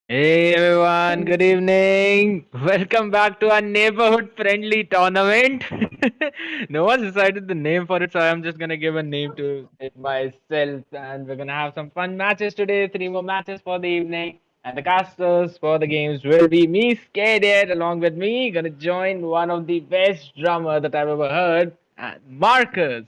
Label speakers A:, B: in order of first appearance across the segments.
A: Hey everyone, good evening. Welcome back to our neighborhood friendly tournament. No one's decided the name for it, so I'm just gonna give a name to it myself. And we're gonna have some fun matches today. Three more matches for the evening. And the casters for the games will be me, ScaredYet, along with me. Gonna join one of the best drummer that I've ever heard, Markus.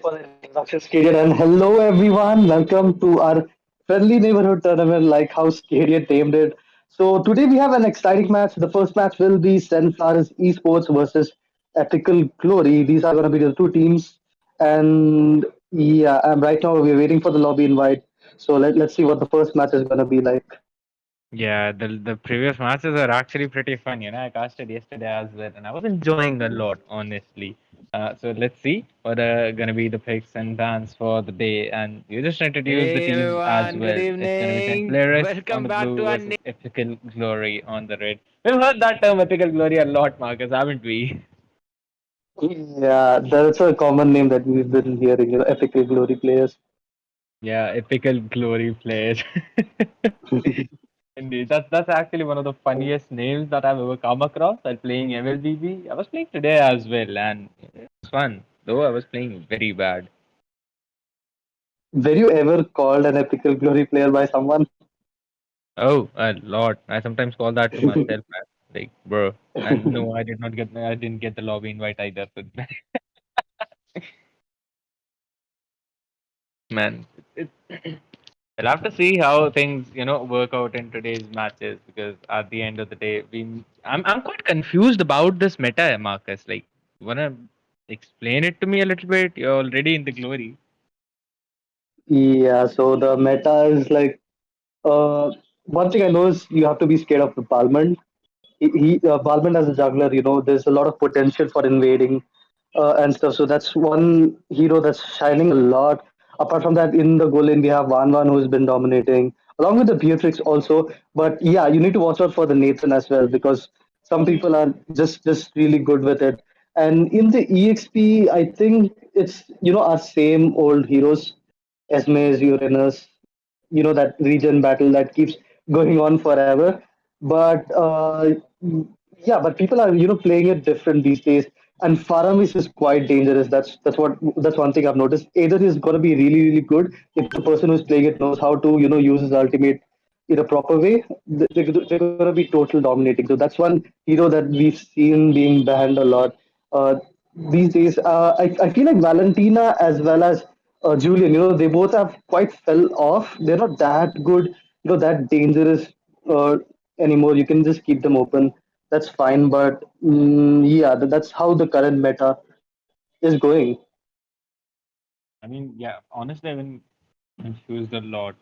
B: For the introduction, Skadian, and hello everyone. Welcome to our friendly neighborhood tournament, like how Skadian named it. So today we have an exciting match. The first match will be St.flaris eSports versus Ethical Glory. These are going to be the two teams, and yeah, right now we're waiting for the lobby invite. So let's see what the first match is going to be like.
A: Yeah, the previous matches are actually pretty fun. I casted yesterday as well, and I was enjoying a lot, honestly. So let's see what are gonna be the picks and bans for the day, and you just introduce the
C: Hey
A: teams as
C: everyone, good
A: well. It's gonna be
C: evening.
A: St.flaris on
C: Welcome
A: the
C: back
A: blue
C: to our
A: versus Epical Glory on the red. We've heard that term Epical Glory a lot, Marcus, haven't we?
B: Yeah, that's a common name that we've been hearing. Ethical Glory players.
A: Yeah, Epical Glory players. Indeed, that's actually one of the funniest names that I've ever come across while playing MLBB. I was playing today as well, and it was fun. Though I was playing very bad.
B: Were you ever called an Ethical Glory player by someone?
A: Oh, a lot. I sometimes call that to myself, man. Like, bro. And no, I didn't get the lobby invite either. So, man, we'll have to see how things, work out in today's matches because at the end of the day, I'm quite confused about this meta, Marcus. Like, wanna explain it to me a little bit? You're already in the glory.
B: Yeah, so the meta is like one thing I know is you have to be scared of the Balmond. Balmond as a juggler, there's a lot of potential for invading and stuff. So that's one hero that's shining a lot. Apart from that, in the goal lane we have Van who's been dominating, along with the Beatrix also. But yeah, you need to watch out for the Nathan as well because some people are just really good with it. And in the EXP, I think it's our same old heroes, Esmes, Uranus, that region battle that keeps going on forever. But yeah, but people are playing it different these days. And Faramis is quite dangerous. That's one thing I've noticed. Either he's gonna be really good if the person who's playing it knows how to use his ultimate in a proper way. They're gonna be total dominating. So that's one hero that we've seen being banned a lot. These days, I feel like Valentina as well as Julian, they both have quite fell off. They're not that good, that dangerous uh, anymore. You can just keep them open. That's fine. But yeah, that's how the current meta is going.
A: I mean, yeah, honestly, I've been confused a lot.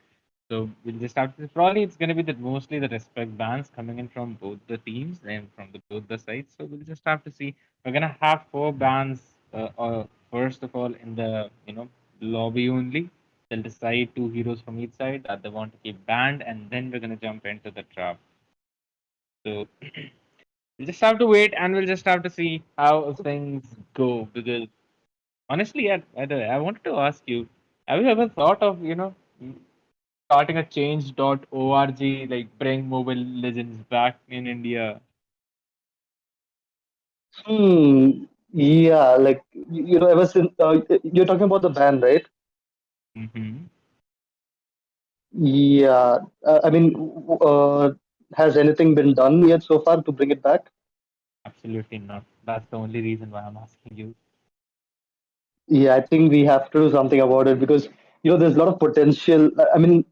A: So we'll just have to probably it's gonna be the mostly the respect bans coming in from both the teams and from the both the sides. So we'll just have to see. We're gonna have four bans. First of all, in the lobby only, they'll decide two heroes from each side that they want to keep banned, and then we're gonna jump into the trap. So we'll just have to wait, and we'll just have to see how things go. Because honestly, yeah, by the way, I wanted to ask you: have you ever thought of starting a change.org, like bring mobile legends back in India?
B: Yeah, like ever since you're talking about the ban, right?
A: Hmm.
B: Yeah, I mean, has anything been done yet so far to bring it back?
A: Absolutely not. That's the only reason why I'm asking you.
B: Yeah, I think we have to do something about it because there's a lot of potential. I mean,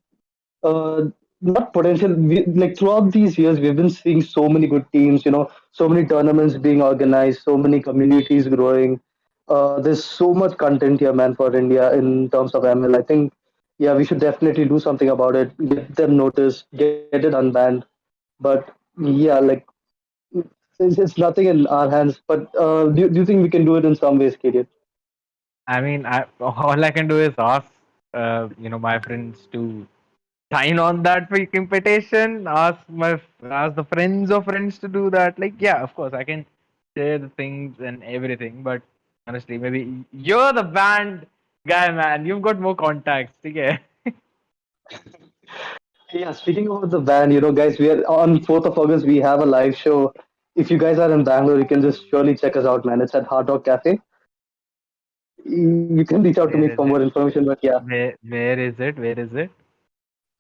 B: uh, not potential. Like throughout these years, we've been seeing so many good teams. So many tournaments being organized, so many communities growing. There's so much content here, man, for India in terms of ML. I think, yeah, we should definitely do something about it. Get them noticed, get it unbanned. But yeah, like it's nothing in our hands. But do you think we can do it in some ways, Kadian?
A: I mean, all I can do is ask, my friends to sign on that freaking petition. Ask the friends of friends to do that. Like, yeah, of course, I can share the things and everything, but honestly, maybe you're the band guy, man. You've got more contacts. Okay.
B: Yeah, speaking about the band, guys, we are on 4th of August. We have a live show. If you guys are in Bangalore, you can just surely check us out, man. It's at Hard Rock Cafe. You can reach out to me
A: Where
B: for
A: is
B: more
A: it?
B: information, but yeah,
A: Where is it? Where is it?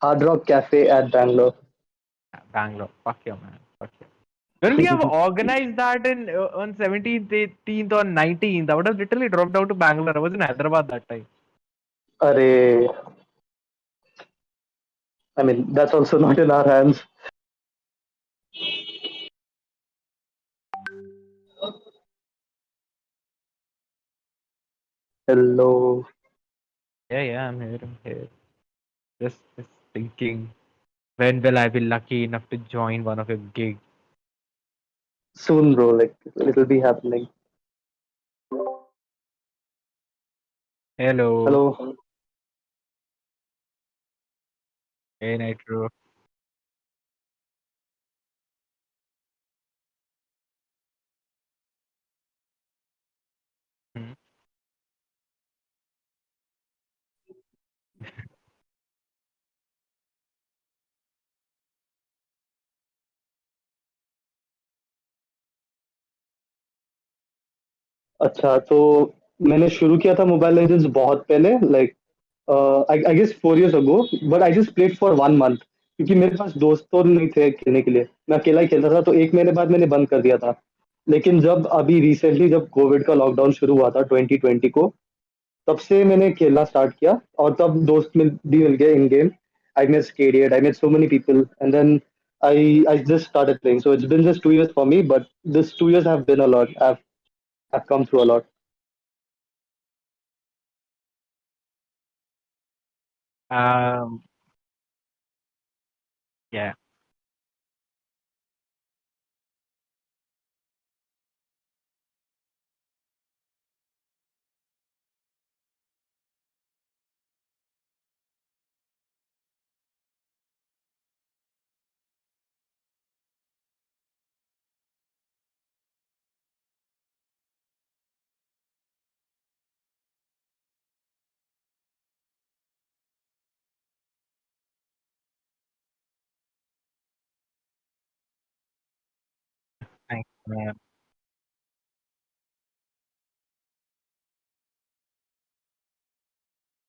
B: Hard Rock Cafe at Bangalore.
A: Bangalore. Fuck you, man. Fuck you. Well, we have organized that in on 17th, 18th, or 19th. I would have literally dropped out to Bangalore. I was in Hyderabad that time.
B: Array, I mean, that's also not in our hands. Hello.
A: Yeah, yeah, I'm here. I'm here. Just thinking, when will I be lucky enough to join one of your gigs?
B: Soon, bro. Like, it'll be happening.
A: Hello.
B: Hello.
A: Hey, Nitro. Hmm.
B: अच्छा तो मैंने शुरू किया था mobile legends बहुत पहले like I guess 4 years ago but I just played for 1 month क्योंकि मेरे पास दोस्त तो नहीं थे खेलने के लिए मैं अकेला ही खेलता था तो एक महीने बाद मैंने बंद कर दिया था लेकिन जब अभी रिसेंटली जब कोविड का लॉकडाउन शुरू हुआ था 2020 को तब से मैंने खेलना स्टार्ट किया और तब दोस्त भी मिल गए in game I met ScaredYet I met so many people and then I just started playing so it's been just 2 years for me but this 2 years have been a lot I've come through a lot.
A: Um, yeah.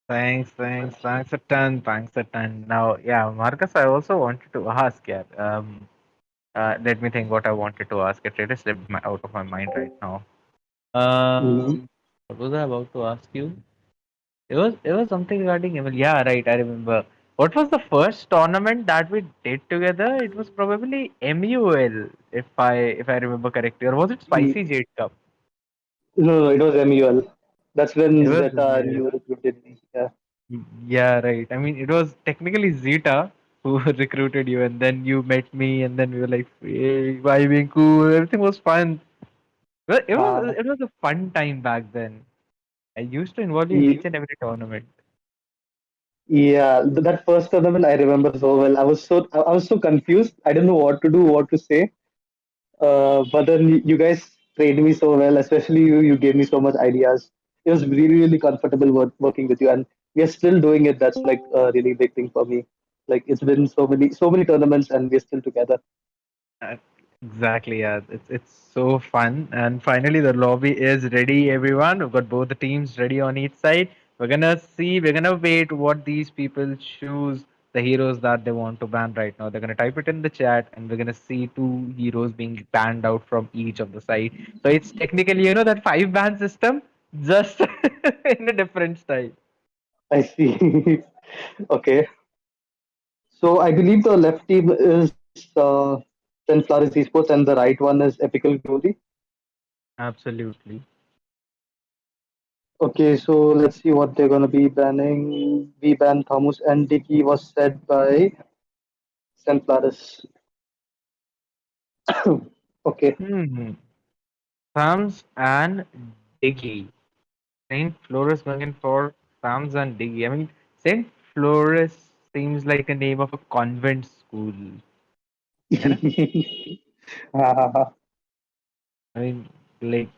A: Thanks, man. Thanks a ton. Thanks a ton. Now, yeah, Marcus, I also wanted to ask, yeah. Let me think what I wanted to ask. It really slipped out of my mind right now.
B: Mhm.
A: What was I about to ask you? It was something regarding ML. Yeah, right. I remember. What was the first tournament that we did together? It was probably MUL, if I remember correctly, or was it Spicy
B: Ye-
A: Jade Cup?
B: No, it was MUL. That's when
A: It was.
B: Zeta and you recruited me. Yeah.
A: Yeah, right. I mean, it was technically Zeta who recruited you, and then you met me, and then we were like, hey, vibing cool. Everything was fun. Well, it was
B: Uh,
A: it was a fun time back then. I used to involve you in each
B: ye-
A: and every tournament.
B: yeah, that first tournament I remember so well. I was so confused. I didn't know what to do, what to say. But then you guys trained me so well, especially you. You gave me so much ideas. It was really, really comfortable working with you, and we are still doing it. That's like a really big thing for me. Like it's been so many tournaments, and we're still together.
A: Uh, exactly, yeah. It's so fun. And finally the lobby is ready, everyone. We've got both the teams ready on each side. We're gonna wait what these people choose the heroes that they want to ban right now. They're gonna type it in the chat and we're gonna see two heroes being banned out from each of the side. So it's technically, that five ban system, just in a different style.
B: I see. Okay. So I believe the left team is St.flaris eSports and the right one is Epical Glory.
A: Absolutely.
B: Okay, so let's see what they're gonna be banning. We ban Thomas and Dicky was said by St.flaris. Okay.
A: Hmm. Thumbs and Diggy. St. Floris going in for Sams and Diggy. I mean, St. Floris seems like a name of a convent school. You know? I mean, like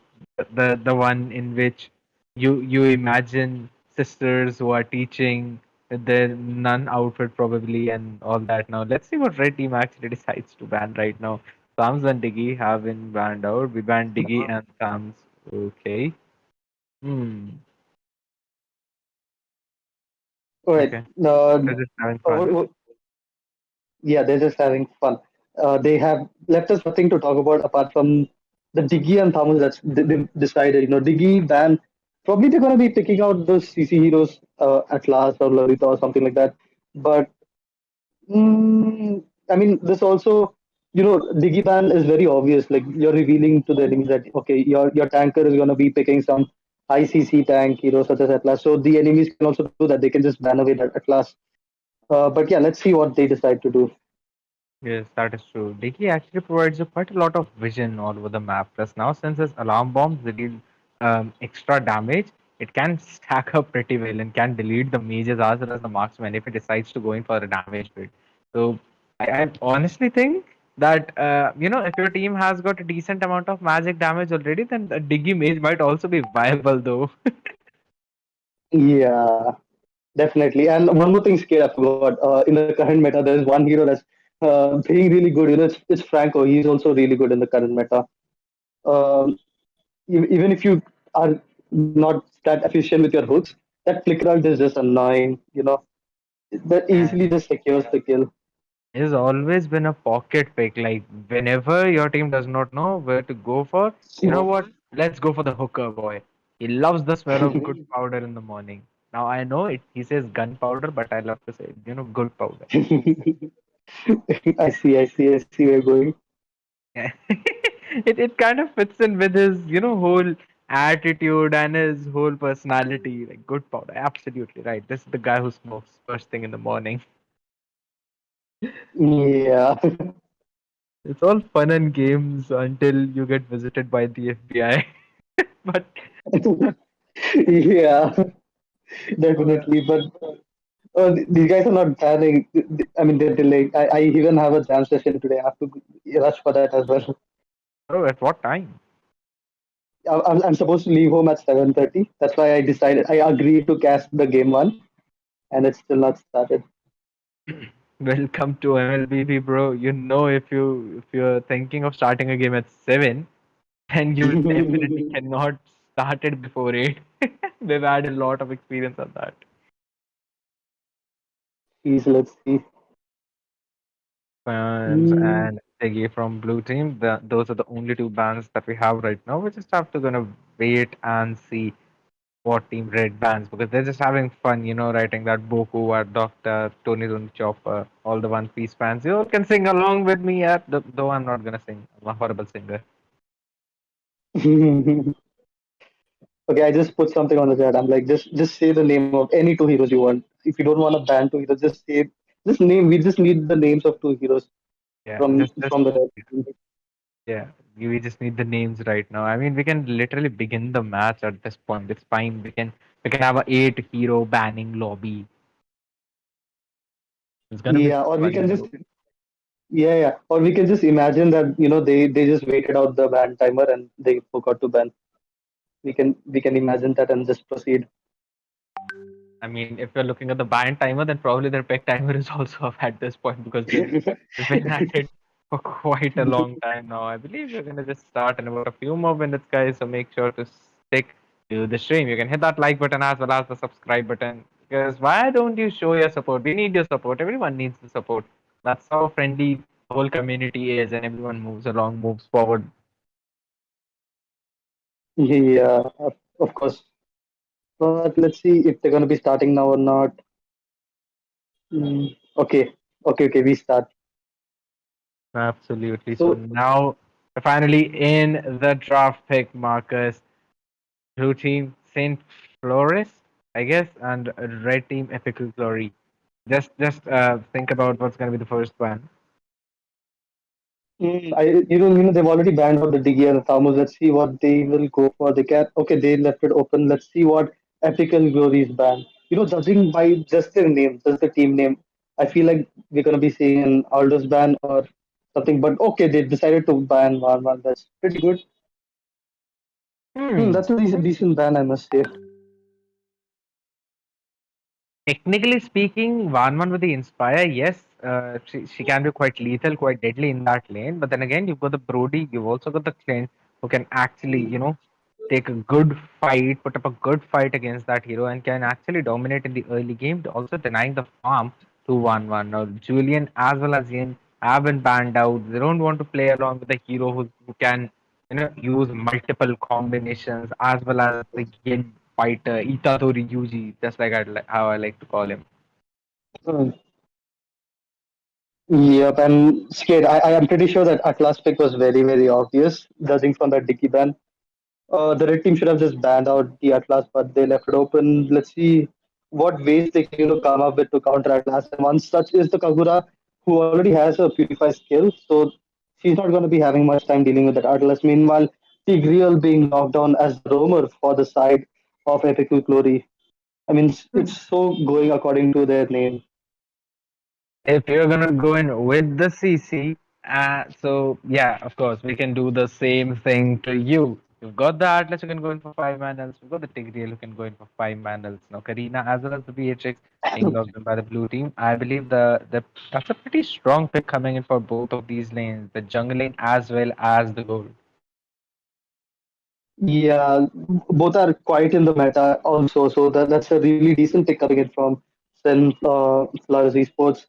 A: the one in which you imagine sisters who are teaching. the nun outfit probably and all that. Now let's see what red team actually decides to ban right now. Sams and Diggy have been banned out. We banned Diggy and Sams. Okay. Hmm.
B: All right.
A: Okay.
B: Uh,
A: They're just having
B: uh,
A: fun.
B: yeah, they're just having fun. They have left us nothing to talk about apart from the Diggy and Thomas that's they've decided. Diggy ban. Probably they're going to be picking out those CC heroes at last or Lolita or something like that. But I mean, this also, Diggy ban is very obvious. Like you're revealing to the enemies that okay, your tanker is going to be picking some high CC tank, such as Atlas. So the enemies can also do that. They can just ban away that Atlas. But yeah, let's see what they decide to do.
A: Yes, that is true. Diki actually provides you quite a lot of vision all over the map. Plus, now since its alarm bombs deal extra damage, it can stack up pretty well and can delete the mages as well as the marksman if it decides to go in for a damage bit. So, I honestly think that if your team has got a decent amount of magic damage already, then the Digi mage might also be viable though.
B: Yeah, definitely. And one more thing, Scare, I forgot. In the current meta, there's one hero that's being really good. It's Franco. He's also really good in the current meta. Um, Even if you are not that efficient with your hooks, that flicker ult is just annoying. That easily just secures the kill.
A: Has always been a pocket pick. Like whenever your team does not know where to go for, you know what? Let's go for the hooker boy. He loves the smell of good powder in the morning. Now I know it. He says gunpowder, but I love to say good powder.
B: I see where you're going.
A: Yeah. it kind of fits in with his whole attitude and his whole personality. Like good powder, absolutely right. This is the guy who smokes first thing in the morning.
B: Yeah.
A: It's all fun and games until you get visited by the FBI. But
B: Yeah,
A: uh,
B: definitely. But these guys are not planning. I mean, they're delaying. I even have a jam session today. I have to rush for that as well.
A: oh, at what time?
B: I'm supposed to leave home at 7:30. That's why I decided. I agreed to cast the game one, and it's still not started.
A: Welcome to MLBB, bro. If you're thinking of starting a game at 7, then you definitely cannot start it before 8. They've had a lot of experience on that.
B: Please, let's see.
A: Fans
B: Mm,
A: and Teggy from Blue Team, those are the only two bans that we have right now. We just have to gonna wait and see what Team Red bans because they're just having fun, writing that Boku or Doctor, Tony the Chopper, all the One Piece fans. You all can sing along with me, though I'm not gonna sing. I'm a horrible singer.
B: okay, I just put something on the chat. I'm like, just say the name of any two heroes you want. If you don't want to ban two heroes, just name. We just need the names of two heroes
A: Yeah,
B: from
A: just
B: from the red team.
A: yeah. We just need the names right now. I mean, we can literally begin the match at this point. It's fine. We can have a 8 hero banning lobby. It's gonna be
B: Yeah, or we
A: fun,
B: can just
A: bro.
B: or we can just imagine that they just waited out the ban timer and they forgot to ban. We can imagine that and just proceed.
A: I mean, if you're looking at the ban timer, then probably their pick timer is also up at this point because they've been at it for quite a long time now. I believe we're gonna just start in about a few more minutes, guys. So make sure to stick to the stream. You can hit that like button as well as the subscribe button. Because why don't you show your support? We need your support. Everyone needs the support. That's how friendly the whole community is, and everyone moves along, moves forward.
B: Yeah, of course. But let's see if they're gonna be starting now or not. Okay, okay. We start.
A: Absolutely. So
B: So
A: now we're finally in the draft pick, Marcus. Blue team St.flaris, I guess, and red team Epicalglory. Just think about what's gonna be the first one.
B: they've already banned out the Diggy and the Thamus. Let's see what they will go for. They can okay, they left it open. Let's see what ethical glory is banned. Judging by just their name, just the team name, I feel like we're gonna be seeing an Aldous ban or something. But okay, they decided to ban one. That's pretty good.
A: Hmm.
B: That's a decent ban, I must say.
A: Technically speaking, 1-1 with the Inspire, yes, she can be quite lethal, quite deadly in that lane. But then again, you've got the Brody, you've also got the Clint who can actually, take a good fight, put up a good fight against that hero, and can actually dominate in the early game, also denying the farm to 1-1. Now, Julian as well as Yin have been banned out. They don't want to play along with a hero who can, use multiple combinations as well as the Yin fighter, Itadori Yuji, just like how I like to call him.
B: Hmm. Yep, and scared. I am pretty sure that Atlas pick was very, very obvious, judging from that Dicky ban. The red team should have just banned out the Atlas, but they left it open. Let's see what ways they can, come up with to counter Atlas. And one such is the Kagura, who already has a Purify skill, so she's not going to be having much time dealing with that Atlas. Meanwhile, Tigreal being locked down as the roamer for the side of Epical Glory. I mean, it's so going according to their name.
A: If you're gonna go in with the CC, so yeah, of course we can do the same thing to you. You've got the Atlas, you can go in for 5 manals. We've got the Tigreal, who can go in for 5 manals. Now Karina as well as the BHX being locked in by the blue team. I believe the that's a pretty strong pick coming in for both of these lanes, the jungle lane as well as the gold.
B: Yeah, both are quite in the meta also, so that's a really decent pick coming in from St.flaris eSports.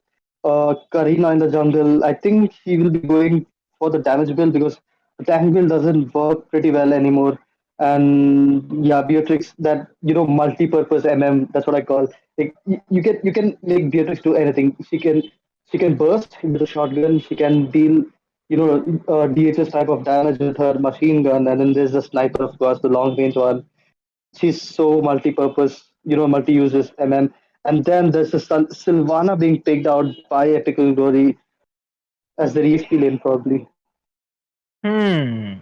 B: Karina in the jungle, I think he will be going for the damage build because the tank build doesn't work pretty well anymore. And yeah, Beatrix, that multi-purpose MM, that's what I call. Like, you can make Beatrix do anything. She can burst with a shotgun. She can deal DHS type of damage with her machine gun, and then there's the sniper, of course, the long range one. She's so multi-purpose, multi-uses MM. And then there's the Sylvana being picked out by Epical Glory as the EXP lane, probably.
A: Hmm.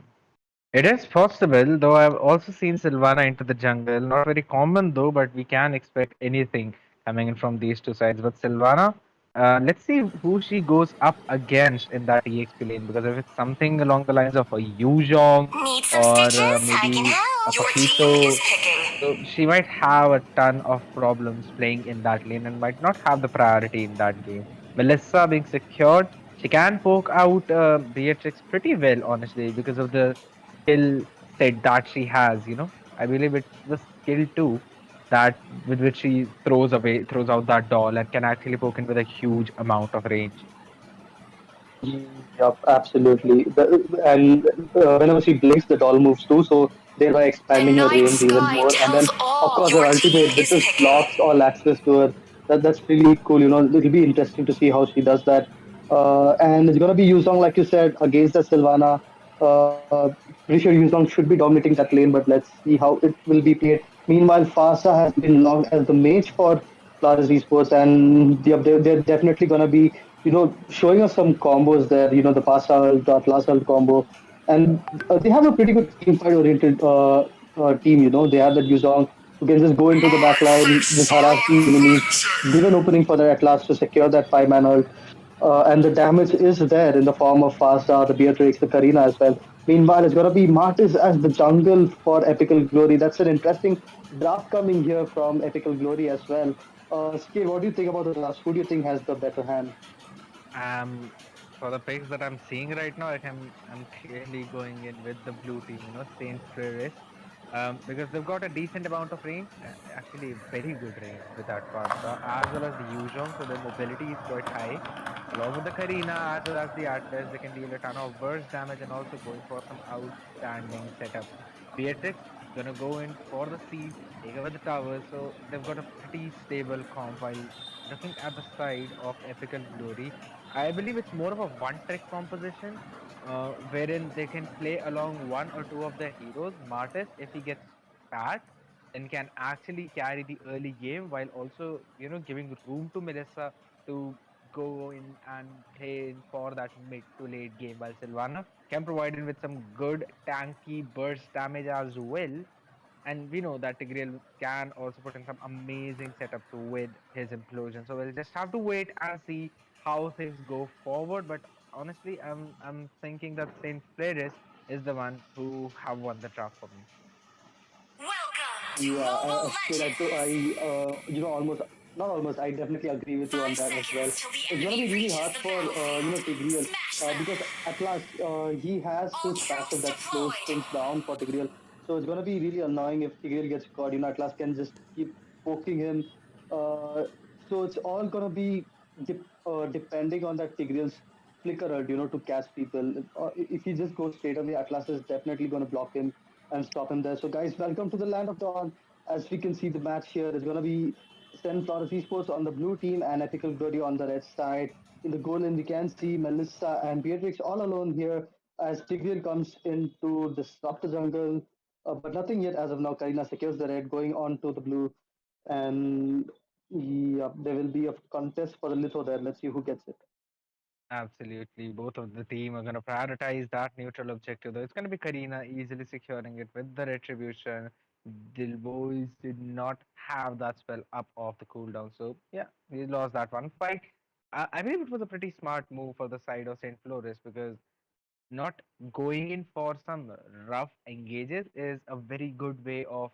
A: It is possible, though I've also seen Sylvana into the jungle. Not very common though, but we can expect anything coming in from these two sides. But Sylvana, let's see who she goes up against in that EXP lane. Because if it's something along the lines of a Yuzhong
C: Need some
A: or
C: stitches? I can
A: maybe a
C: help. Your team is
A: Papito,
C: picking.
A: so she might have a ton of problems playing in that lane and might not have the priority in that game. Melissa being secured, she can poke out Beatrix pretty well, honestly, because of the skill set that she has. I believe it's the skill too that with which she throws out that doll and can actually poke in with a huge amount of range.
B: Yep, absolutely. And whenever she blinks, the doll moves too, so thereby
C: The
B: expanding her
C: night
B: range even
C: sky
B: more. And
C: tells
B: then, of
C: all.
B: course, her
C: Your team
B: ultimate, which
C: is
B: just
C: picking.
B: blocks all access to her. That's really cool. It'll be interesting to see how she does that. And it's gonna be Yuzong, like you said, against the Sylvana. Pretty sure Yuzong should be dominating that lane, but let's see how it will be played. Meanwhile, Fasa has been logged as the mage for Flaris Esports, and they're definitely gonna be showing us some combos there. The Pasta ult, the Atlas ult combo, and they have a pretty good team fight oriented team. They have that Yuzong who can just go into the back
C: Mark
B: line,
C: thinks
B: just
C: so.
B: harass the enemies,
C: Action.
B: give an opening for the Atlas to secure that 5-man ult. And the damage is there in the form of Fasta, the Beatrix, the Karina as well. Meanwhile, it's going to be Martis as the jungle for Epical Glory. That's an interesting draft coming here from Epical Glory as well. Skid, what do you think about the draft? Who do you think has the better hand?
A: Um, for the picks that I'm seeing right now, I'm clearly going in with the blue team. St.flaris, because they've got a decent amount of range, actually very good range with that pasta, as well as the Yuzhong, so their mobility is quite high. Along with the Karina as well as the Atlas, they can deal a ton of burst damage and also going for some outstanding setups. Beatrix gonna go in for the siege, take over the towers, so they've got a pretty stable comp. While looking at the side of Epical Glory, I believe it's more of a one-trick composition, wherein they can play along one or two of their heroes. Martis, if he gets fat, then can actually carry the early game while also, giving room to Melissa to go in and play in for that mid to late game. While Sylvana can provide in with some good tanky burst damage as well. And we know that Tigreal can also put in some amazing setups with his implosion. So we'll just have to wait and see how things go forward. But honestly, I'm thinking that Saint Flaris is the one who have won the draft for me.
C: Welcome to
B: Yeah,
C: Mobile
B: Skid,
C: Legends.
B: almost. Not almost. I definitely agree with you on
C: Five
B: that as well.
C: seconds till the
B: It's gonna
C: enemy
B: be really
C: reaches
B: hard
C: the
B: for
C: battlefield.
B: Tigreal
C: Smash
B: because
C: them!
B: at last he has
C: All
B: his passive
C: troops
B: that slows
C: deployed!
B: things down for Tigreal. So it's gonna be really annoying if Tigreal gets caught. Atlas can just keep poking him. Uh, so it's all gonna be depending on that Tigreal's flicker ult, to catch people. If he just goes straight away, Atlas is definitely gonna block him and stop him there. So guys, welcome to the land of Dawn. As we can see, the match here is gonna be St.flaris eSports on the blue team and Ethical Glory on the red side. In the goal lane, we can see Melissa and Beatrix all alone here as Tigreal comes in to disrupt the jungle. But nothing yet as of now. Karina secures the red, going on to the blue. And yeah, there will be a contest for the litho there. Let's see who gets it.
A: Absolutely. Both of the team are going to prioritize that neutral objective, though. It's going to be Karina easily securing it with the retribution. The boys did not have that spell up off the cooldown. So, yeah, we lost that one fight. I believe it was a pretty smart move for the side of St. Floris because not going in for some rough engages is a very good way of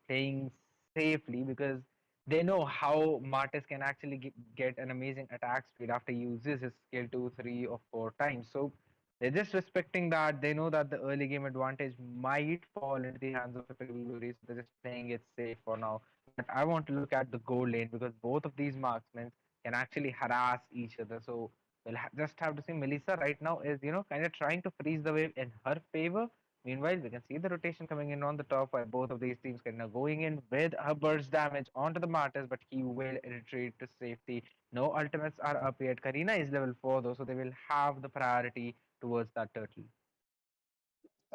A: playing safely because they know how Martis can actually get an amazing attack speed after he uses his skill 2, 3, or 4 times. So they're just respecting that. They know that the early game advantage might fall into the hands of Epical Glory, so they're just playing it safe for now. But I want to look at the goal lane because both of these marksmen can actually harass each other. So we'll just have to see. Melissa right now is, kind of trying to freeze the wave in her favor. Meanwhile, we can see the rotation coming in on the top while both of these teams kind of going in with her burst damage onto the Martyrs, but he will retreat to safety. No ultimates are up yet. Karina is level 4 though, so they will have the priority towards that turtle.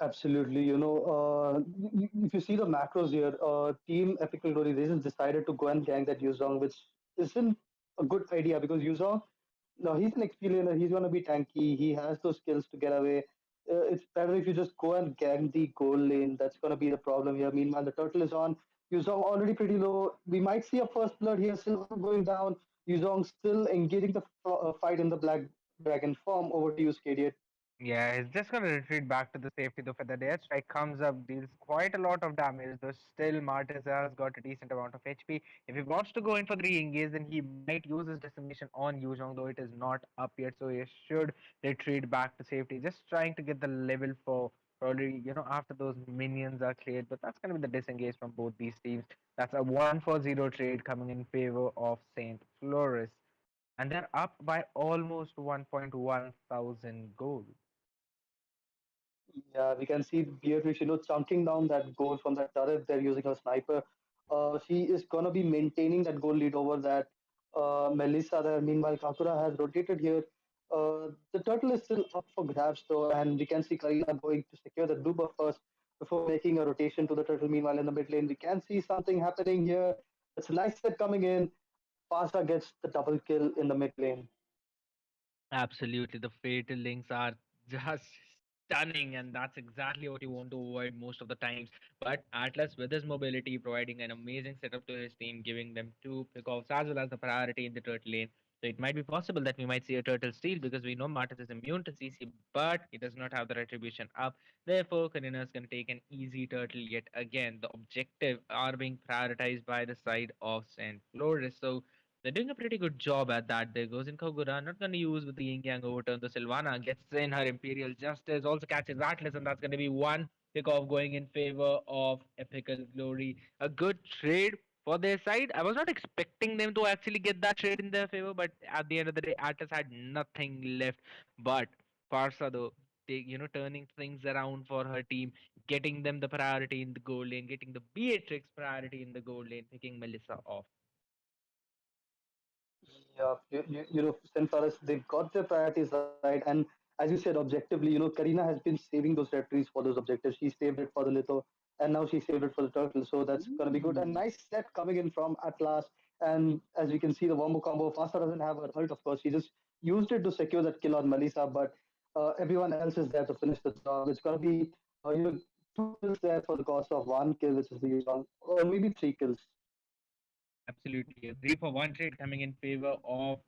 B: Absolutely. If you see the macros here, Team Epical Glory, they just decided to go and gank that Yuzong, which isn't a good idea because Yuzong, no, he's an experienced, he's going to be tanky, he has those skills to get away. It's better if you just go and gank the goal lane. That's going to be the problem here. Meanwhile, the turtle is on. Yuzong already pretty low. We might see a first blood here. Silver going down. Yuzong still engaging the fight in the Black Dragon form. Over to you, ScaredYet.
A: Yeah, he's just gonna retreat back to the safety though for the air strike comes up, deals quite a lot of damage, though still Martis has got a decent amount of HP. If he wants to go in for the re-engage, then he might use his decimation on Yuzhong, though it is not up yet, so he should retreat back to safety. Just trying to get the level for probably, after those minions are cleared, but that's gonna be the disengage from both these teams. That's a 1-for-0 trade coming in favor of St. Floris. And they're up by almost 1.1 thousand gold.
B: Yeah, we can see Beatrice, chunking down that goal from that turret. They're using her sniper. She is gonna be maintaining that goal lead over that Melissa there. Meanwhile, Kakura has rotated here. The turtle is still up for grabs though, and we can see Karina going to secure the blue buff first before making a rotation to the turtle. Meanwhile, in the mid lane, we can see something happening here. It's a nice set coming in. Pasha gets the double kill in the mid lane.
A: Absolutely, the fatal links are just stunning, and that's exactly what you want to avoid most of the times. But Atlas, with his mobility, providing an amazing setup to his team, giving them two pickoffs as well as the priority in the turtle lane. So it might be possible that we might see a turtle steal because we know Martis is immune to CC, but he does not have the retribution up. Therefore, Karina is going to take an easy turtle yet again. The objective are being prioritized by the side of St. Floris. So they're doing a pretty good job at that. There goes in Kogura, not going to use with the Yin Yang overturn. The Sylvana gets in her Imperial Justice, also catches Atlas, and that's going to be one pick off going in favor of Epical Glory. A good trade for their side. I was not expecting them to actually get that trade in their favor, but at the end of the day, Atlas had nothing left. But Farsa, though, turning things around for her team, getting them the priority in the goal lane, getting the Beatrix priority in the goal lane, picking Melissa off.
B: Yeah, St. they've got their priorities right. And as you said, objectively, Karina has been saving those territories for those objectives. She saved it for the Litho, and now she saved it for the Turtle. So that's going to be good. And nice set coming in from Atlas. And as we can see, the Wombo combo, Fasta doesn't have her ult, of course. She just used it to secure that kill on Melissa, but everyone else is there to finish the job. It's going to be, two kills there for the cost of one kill, which is the use on, or maybe three kills.
A: Absolutely. A 3-for-1 trade coming in favor of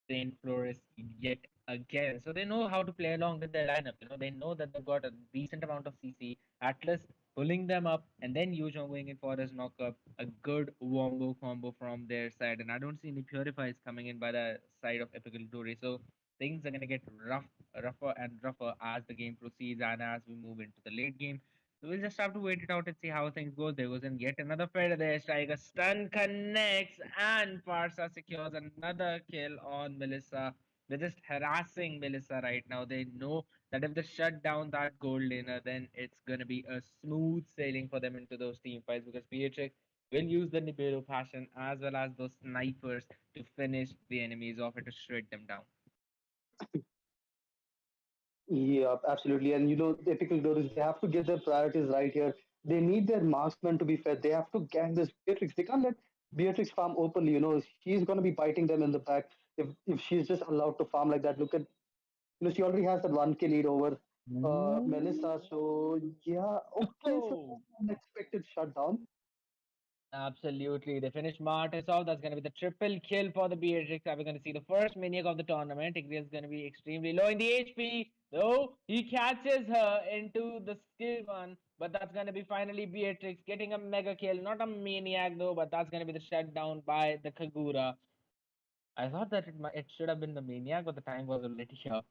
A: St. Floris yet again. So they know how to play along with their lineup. They know that they've got a decent amount of CC. Atlas pulling them up, and then Yuzhong going in for his knockup. A good wombo combo from their side, and I don't see any purifies coming in by the side of Epical Glory. So things are gonna get rougher and rougher as the game proceeds and as we move into the late game. So we'll just have to wait it out and see how things go. There was in yet another fair there. Striker stun connects and Parsa secures another kill on Melissa. They're just harassing Melissa right now. They know that if they shut down that gold laner, then it's gonna be a smooth sailing for them into those team fights because Beatrix will use the Nibiru passion as well as those snipers to finish the enemies off and to shred them down.
B: Yeah, absolutely. And the ethical glories, they have to get their priorities right here. They need their marksmen to be fed. They have to gang this Beatrix. They can't let Beatrix farm openly. She's going to be biting them in the back if she's just allowed to farm like that. Look at, she already has that 1K lead over Melissa. So, yeah, okay. So,
A: Ooh.
B: unexpected shutdown.
A: Absolutely. They finish Martis off. That's going to be the triple kill for the Beatrix. We're going to see the first Maniac of the tournament. Tigreal is going to be extremely low in the HP. Though he catches her into the skill one. But that's going to be finally Beatrix getting a mega kill. Not a Maniac though, but that's going to be the shutdown by the Kagura. I thought that it should have been the Maniac, but the time was already here.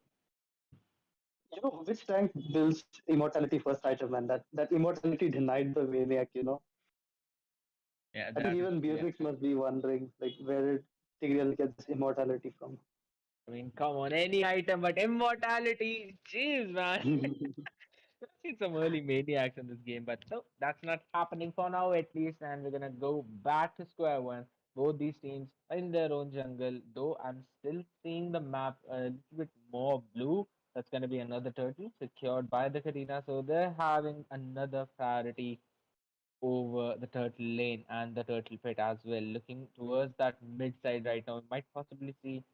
B: Which tank builds immortality first item, man? That immortality denied the maniac.
A: Yeah,
B: I think
A: that is
B: even
A: true. Yeah.
B: Beatrix must be wondering, like, where did Tigreal get this immortality from?
A: I mean, come on, any item but immortality. Jeez, man. I've seen some early maniacs in this game, but no, that's not happening for now at least. And we're gonna go back to square one. Both these teams are in their own jungle, though I'm still seeing the map a little bit more blue. That's gonna be another turtle secured by the Karina, so they're having another priority over the turtle lane and the turtle pit as well. Looking towards that mid side right now, we might possibly see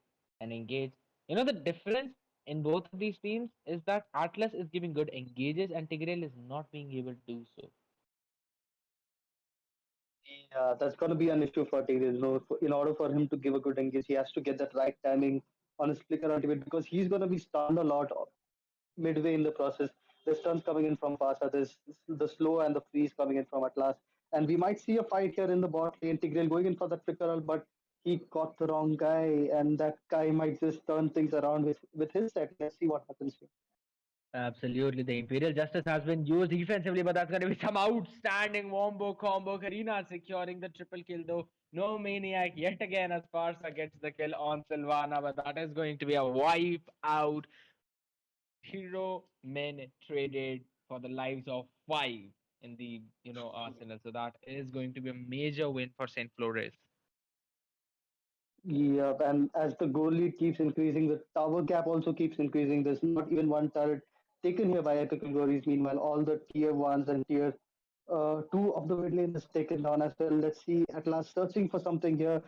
A: an engage. The difference in both of these teams is that Atlas is giving good engages and Tigreal is not being able to do so.
B: Yeah, that's going to be an issue for Tigreal. In order for him to give a good engage, he has to get that right timing on his flicker ultimate because he's going to be stunned a lot midway in the process. There's stuns coming in from Fasa, there's the slow and the freeze coming in from Atlas. And we might see a fight here in the bot lane. Tigreal going in for that flicker ult, but he got the wrong guy, and that guy might just turn things around with his set. Let's see what happens here.
A: Absolutely, the Imperial Justice has been used defensively, but that's going to be some outstanding wombo combo. Karina securing the triple kill, though. No Maniac yet again as Parsa gets the kill on Sylvana, but that is going to be a wipe out. Hero men traded for the lives of five in the arsenal. So that is going to be a major win for St.flaris.
B: Yeah, and as the goal lead keeps increasing, the tower gap also keeps increasing. There's not even one turret taken here by Epical Glories. Meanwhile, all the tier ones and tier two of the mid lane is taken down as well. Let's see at last searching for something here.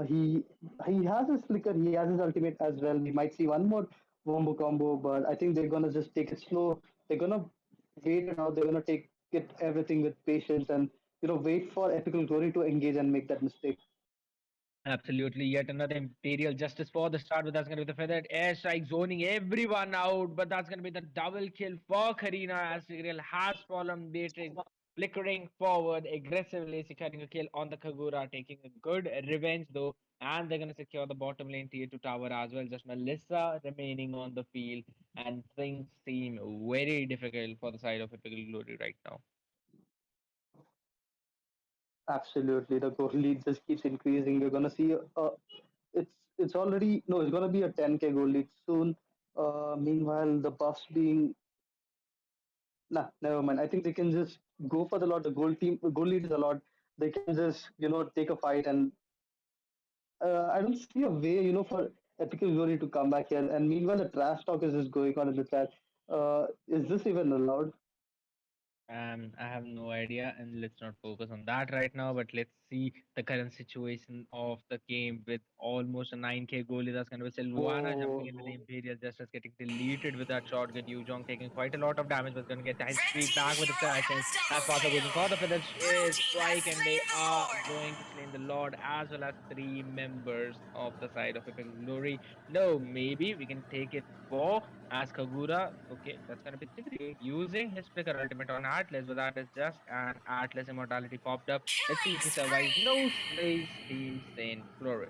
B: He has his flicker, he has his ultimate as well. We might see one more wombo combo, but I think they're gonna just take it slow. They're gonna wait it out. They're gonna take it everything with patience and wait for Epical Glory to engage and make that mistake.
A: Absolutely, yet another Imperial Justice for the start, but that's going to be the feathered airstrike zoning everyone out. But that's going to be the double kill for Karina as Tigreal has fallen Beatrix, flickering forward aggressively, securing a kill on the Kagura, taking a good revenge though. And they're going to secure the bottom lane tier 2 tower as well. Just Melissa remaining on the field, and things seem very difficult for the side of Epical Glory right now.
B: Absolutely, the goal lead just keeps increasing. You're gonna see it's already no, it's gonna be a 10K goal lead soon. Meanwhile, the buffs being nah, never mind. I think they can just go for the lot. The goal lead is a lot. They can just take a fight, and I don't see a way for Ethical Glory to come back here. And meanwhile, the trash talk is just going on in the chat. Is this even allowed?
A: I have no idea, and let's not focus on that right now. But let's see the current situation of the game with almost a 9K goalie. That's going to be Silvana jumping into the
B: Whoa.
A: Imperial Justice, getting deleted with that shotgun. Yujong taking quite a lot of damage, but going to get his
C: Red
A: speed
C: team
A: back with the chance.
C: has
A: As
C: double
A: Pasa going for the
C: kill.
A: feather
C: Blue team
A: strike,
C: has
A: and they
C: slain the
A: are
C: Lord.
A: going to slay the Lord as well as three members of the side of Epic Glory. No, maybe we can take it for as Kagura. Okay, that's going to be Tigreal using his flicker ultimate on Atlas, but that is just an Atlas immortality popped up. Let's see if he survives. No slays Team St.flaris.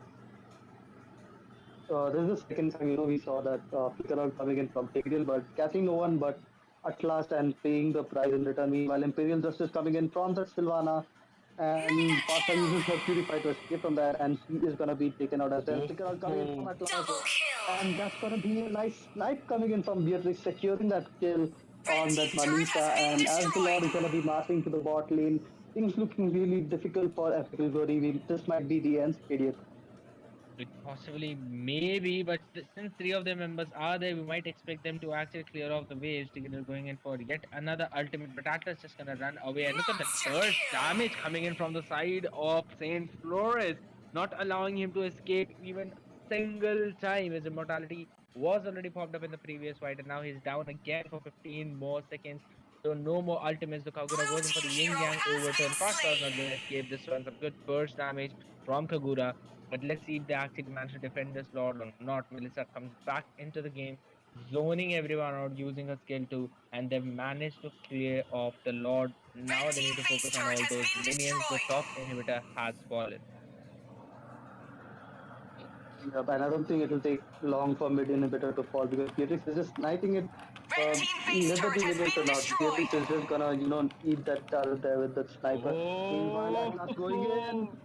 B: This is the second time we saw that flicker out coming in from Tigreal, but catching no one but at last and paying the price in return. Meanwhile, Imperial Justice coming in from that Sylvana, and
C: Mega
B: Pasha uses her
C: kill!
B: Purify to escape from there, and he is gonna be taken out as well.
A: Oh,
B: Flicker out coming in from
A: oh,
B: at last,
C: Double
B: and
C: kill!
B: that's gonna be a nice snipe coming in from Beatrix, securing that kill
C: Red
B: on that
C: team turret has
B: Manisa.
C: been
B: And as the Lord is
C: destroyed!
B: gonna be marching to the bot lane, things looking really difficult for Epical Glory. This might be the end, idiot.
A: it possibly, maybe, but since three of their members are there, we might expect them to actually clear off the waves. Tigger going in for yet another ultimate, but Atlas just gonna run away. And look at that
C: Monster
A: burst
C: kill!
A: damage coming in from the side of Saint Flores, not allowing him to escape even a single time. His immortality was already popped up in the previous fight, and now he's down again for 15 more seconds. So no more ultimates. The Kagura
C: Blue
A: goes in for the
C: team
A: yin
C: hero
A: yang
C: has been
A: overturn. Fast is not going to
C: slain!
A: escape this one. Some good burst damage from Kagura. But let's see if they actually manage to defend this Lord or not. Melissa comes back into the game, zoning everyone out using her skill too, and they've managed to clear off the Lord.
C: Red
A: Now they
C: team
A: need to
C: base
A: focus on
C: turret
A: all
C: has
A: those
C: been
A: minions. The
C: destroyed!
A: top inhibitor has fallen.
B: Yep, and I don't think it will take long for mid inhibitor to fall because Beatrix is just sniping it.
C: Red team base
B: Let there
C: turret
B: be
C: has
B: minions or
C: been
B: not. Beatrix is
C: destroyed!
B: just gonna, eat that turret there with that sniper. Meanwhile, Atlas going in.
A: Oh,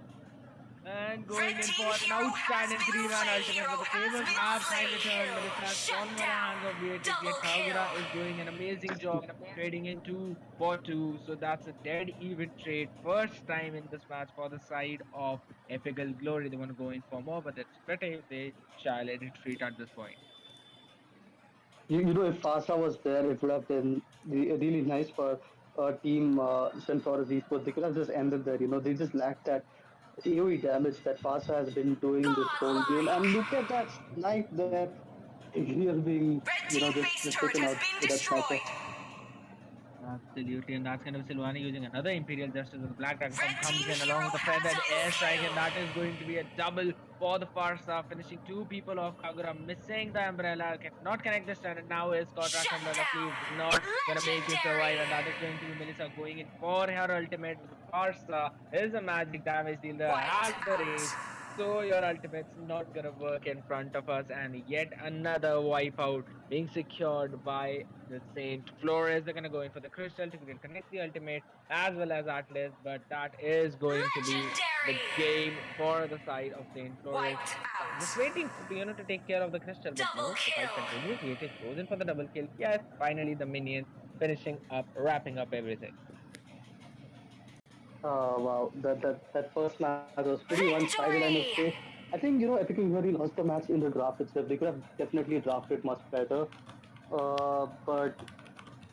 A: and
C: Red
A: going in
C: team
A: for an
C: hero has
A: outstanding
C: been
A: three-man
C: slain!
A: ultimate,
C: Hero
A: but the
C: has
A: tables
C: been
A: have kind of
C: slain!
A: turned.
C: Hero
A: Melissa has
C: shut
A: fallen by the hands
C: down!
A: of Beatrix, yet
C: Double
A: Kagura is
C: kill!
A: doing an amazing job trading in 2 for 2. So that's a dead even trade. First time in this match for the side of Epical Glory. They want to go in for more, but it's better if they shall retreat at this point.
B: If Fasa was there, it would have been really nice for team St.flaris esports. They could have just ended there. They just lacked that AoE damage that Fasa has been doing this whole game. And look at that snipe there. Tigreal being,
C: Red team base
B: just
C: turret
B: taken
C: has
B: out
C: been
B: with that sniper.
C: destroyed!
A: Absolutely, and that's going to be Silvani using another Imperial Justice with the Black Dragon form
C: Red
A: comes
C: team
A: in along
C: hero
A: with the
C: has
A: feathered
C: a double
A: airstrike, and that
C: kill!
A: is going to be a double for the Farsa, finishing two people off Kagura, missing the umbrella, cannot connect the stun, and now his contract
C: Shut
A: umbrella sleeve is
C: down!
A: not gonna make you survive, and that is
C: Legendary!
A: going to be Melissa going in for her ultimate. The Farsa is a magic damage dealer,
C: Wiped
A: has the
C: out!
A: range. So your ultimate's not gonna work in front of us, and yet another wipeout being secured by the Saint Flores. They're gonna go in for the crystal to connect the ultimate as well as Atlas, but that is going to be the
C: Legendary!
A: game for the side of Saint Flores.
C: Wiped
A: Just
C: out!
A: waiting for Piano to take care of the crystal, but
C: Double
A: no, the fight
C: kill!
A: continues. Beatrix goes in for the double kill. Yes, finally the minions finishing up, wrapping up everything.
B: Oh wow, that first match was pretty one-sided, I must say.
C: Victory!
B: I think Epic Glory lost the match in the draft itself. They could have definitely drafted much better. But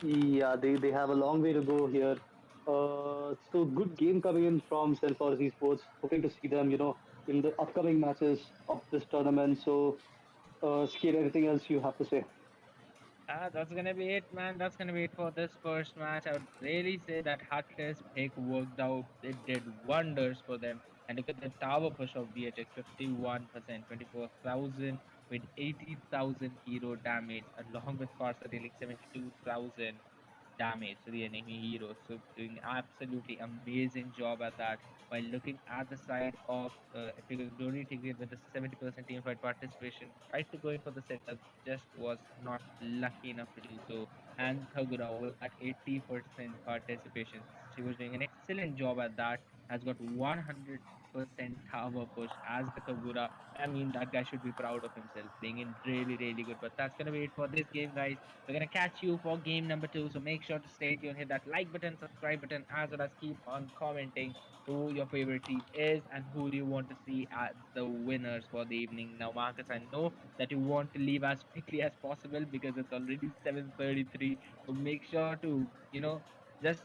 B: yeah, they have a long way to go here. So good game coming in from St.flaris Esports. Hoping to see them, in the upcoming matches of this tournament. So, Skate, anything else you have to say?
A: That's gonna be it, man. That's gonna be it for this first match. I would really say that Heartless pick worked out. It did wonders for them. And look at the tower push of VHX 51%, 24,000 with 80,000 hero damage, along with Farsa dealing 72,000 damage to the enemy heroes. So doing absolutely amazing job at that. While looking at the side of Epic Glory Tigreal with the 70% teamfight participation, tried to go in for the setup, just was not lucky enough to do so. And Kagura with that 80% participation, she was doing an excellent job at that. Has got 100% tower push as the Kagura. I mean, that guy should be proud of himself, playing in really, really good. But that's gonna be it for this game, guys. We're gonna catch you for game number 2. So make sure to stay tuned, hit that like button, subscribe button, as well as keep on commenting who your favorite team is and who do you want to see as the winners for the evening. Now, Marcus, I know that you want to leave as quickly as possible because it's already 7:33. So make sure to, just